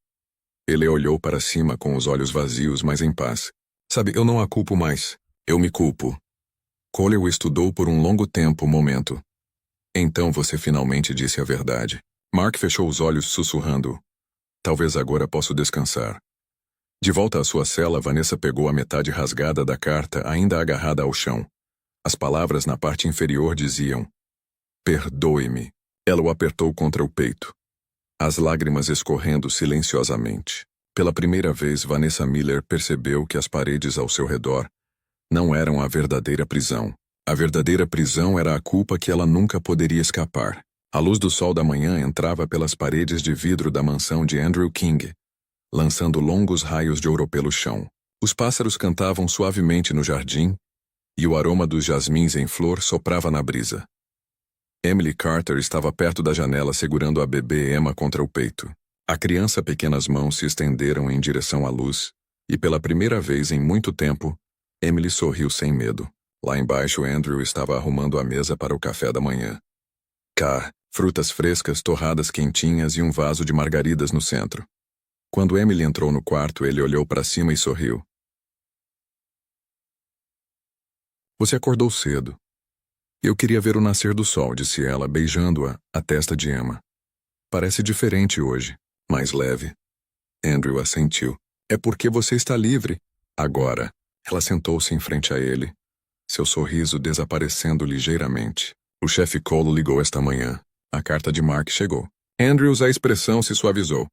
A: Ele olhou para cima com os olhos vazios, mas em paz. Sabe, eu não a culpo mais. Eu me culpo. Cole o estudou por um longo tempo, momento. Então você finalmente disse a verdade. Mark fechou os olhos sussurrando. Talvez agora possa descansar. De volta à sua cela, Vanessa pegou a metade rasgada da carta, ainda agarrada ao chão. As palavras na parte inferior diziam: Perdoe-me. Ela o apertou contra o peito. As lágrimas escorrendo silenciosamente. Pela primeira vez, Vanessa Miller percebeu que as paredes ao seu redor não eram a verdadeira prisão. A verdadeira prisão era a culpa que ela nunca poderia escapar. A luz do sol da manhã entrava pelas paredes de vidro da mansão de Andrew King, lançando longos raios de ouro pelo chão. Os pássaros cantavam suavemente no jardim, e o aroma dos jasmins em flor soprava na brisa. Emily Carter estava perto da janela segurando a bebê Emma contra o peito. A criança pequenas mãos se estenderam em direção à luz, e pela primeira vez em muito tempo, Emily sorriu sem medo. Lá embaixo, Andrew estava arrumando a mesa para o café da manhã. Frutas frescas, torradas quentinhas e um vaso de margaridas no centro. Quando Emily entrou no quarto, ele olhou para cima e sorriu. Você acordou cedo. Eu queria ver o nascer do sol, disse ela, beijando-a, a testa de Emma. Parece diferente hoje, mais leve. Andrew assentiu. É porque você está livre. Agora. Ela sentou-se em frente a ele, seu sorriso desaparecendo ligeiramente. O chefe Cole ligou esta manhã. A carta de Mark chegou. Andrews, a expressão se suavizou.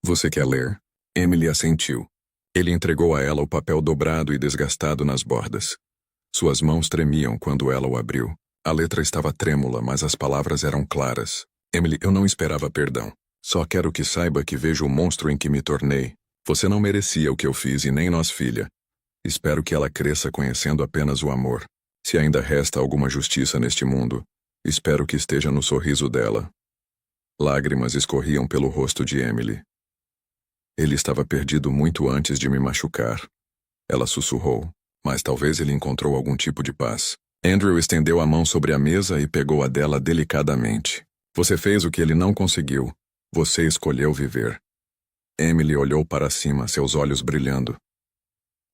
A: Você quer ler? Emily assentiu. Ele entregou a ela o papel dobrado e desgastado nas bordas. Suas mãos tremiam quando ela o abriu. A letra estava trêmula, mas as palavras eram claras. Emily, eu não esperava perdão. Só quero que saiba que vejo o monstro em que me tornei. Você não merecia o que eu fiz e nem nós, filha. Espero que ela cresça conhecendo apenas o amor. Se ainda resta alguma justiça neste mundo, espero que esteja no sorriso dela. Lágrimas escorriam pelo rosto de Emily. Ele estava perdido muito antes de me machucar. Ela sussurrou, mas talvez ele encontrou algum tipo de paz. Andrew estendeu a mão sobre a mesa e pegou a dela delicadamente. Você fez o que ele não conseguiu. Você escolheu viver. Emily olhou para cima, seus olhos brilhando.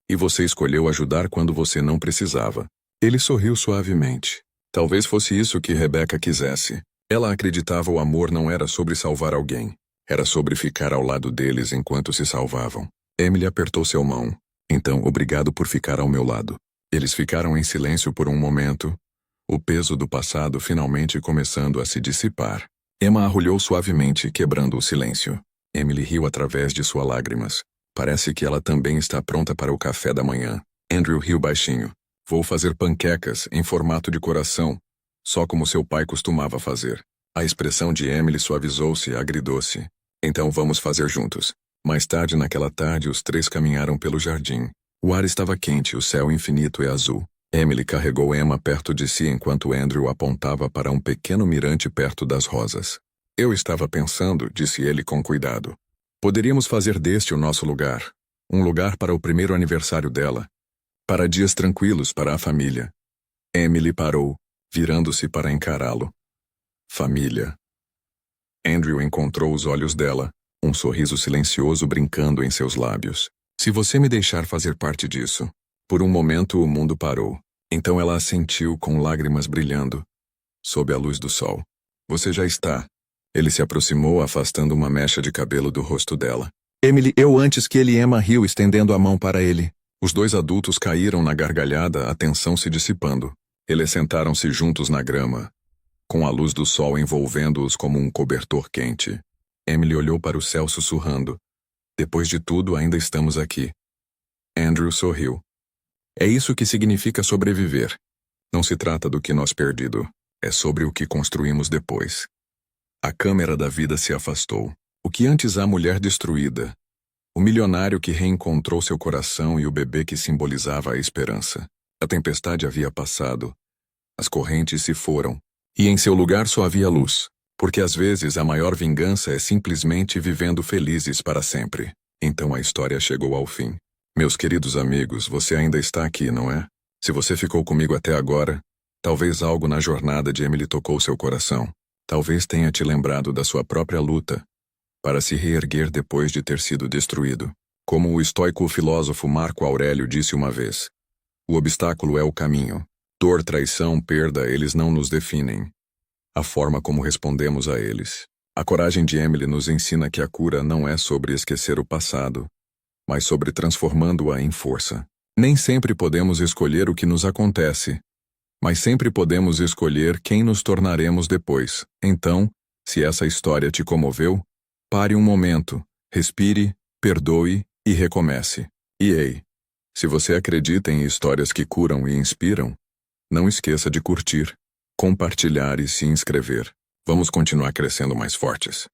A: E você escolheu ajudar quando você não precisava. Ele sorriu suavemente. Talvez fosse isso que Rebecca quisesse. Ela acreditava o amor não era sobre salvar alguém. Era sobre ficar ao lado deles enquanto se salvavam. Emily apertou seu mão. Então, obrigado por ficar ao meu lado. Eles ficaram em silêncio por um momento, o peso do passado finalmente começando a se dissipar. Emma arrulhou suavemente, quebrando o silêncio. Emily riu através de suas lágrimas. Parece que ela também está pronta para o café da manhã. Andrew riu baixinho. Vou fazer panquecas em formato de coração, só como seu pai costumava fazer. A expressão de Emily suavizou-se agridoce. Então vamos fazer juntos. Mais tarde naquela tarde, os três caminharam pelo jardim. O ar estava quente, o céu infinito e azul. Emily carregou Emma perto de si enquanto Andrew apontava para um pequeno mirante perto das rosas. Eu estava pensando, disse ele com cuidado. Poderíamos fazer deste o nosso lugar. Um lugar para o primeiro aniversário dela. Para dias tranquilos para a família. Emily parou, virando-se para encará-lo. Família. Andrew encontrou os olhos dela, um sorriso silencioso brincando em seus lábios. Se você me deixar fazer parte disso. Por um momento o mundo parou. Então ela assentiu com lágrimas brilhando, sob a luz do sol. Você já está. Ele se aproximou, afastando uma mecha de cabelo do rosto dela. Emily, eu antes que ele. Emma riu, estendendo a mão para ele. Os dois adultos caíram na gargalhada, a tensão se dissipando. Eles sentaram-se juntos na grama, com a luz do sol envolvendo-os como um cobertor quente. Emily olhou para o céu sussurrando. Depois de tudo, ainda estamos aqui. Andrew sorriu. É isso que significa sobreviver. Não se trata do que nós perdido, é sobre o que construímos depois. A câmera da vida se afastou. O que antes a mulher destruída, o milionário que reencontrou seu coração e o bebê que simbolizava a esperança. A tempestade havia passado. As correntes se foram. E em seu lugar só havia luz. Porque às vezes a maior vingança é simplesmente vivendo felizes para sempre. Então a história chegou ao fim. Meus queridos amigos, você ainda está aqui, não é? Se você ficou comigo até agora, talvez algo na jornada de Emily tocou seu coração. Talvez tenha te lembrado da sua própria luta para se reerguer depois de ter sido destruído. Como o estoico filósofo Marco Aurélio disse uma vez, o obstáculo é o caminho. Dor, traição, perda, eles não nos definem. A forma como respondemos a eles. A coragem de Emily nos ensina que a cura não é sobre esquecer o passado, mas sobre transformando-a em força. Nem sempre podemos escolher o que nos acontece, mas sempre podemos escolher quem nos tornaremos depois. Então, se essa história te comoveu, pare um momento, respire, perdoe e recomece. E ei, se você acredita em histórias que curam e inspiram, não esqueça de curtir, compartilhar e se inscrever. Vamos continuar crescendo mais fortes.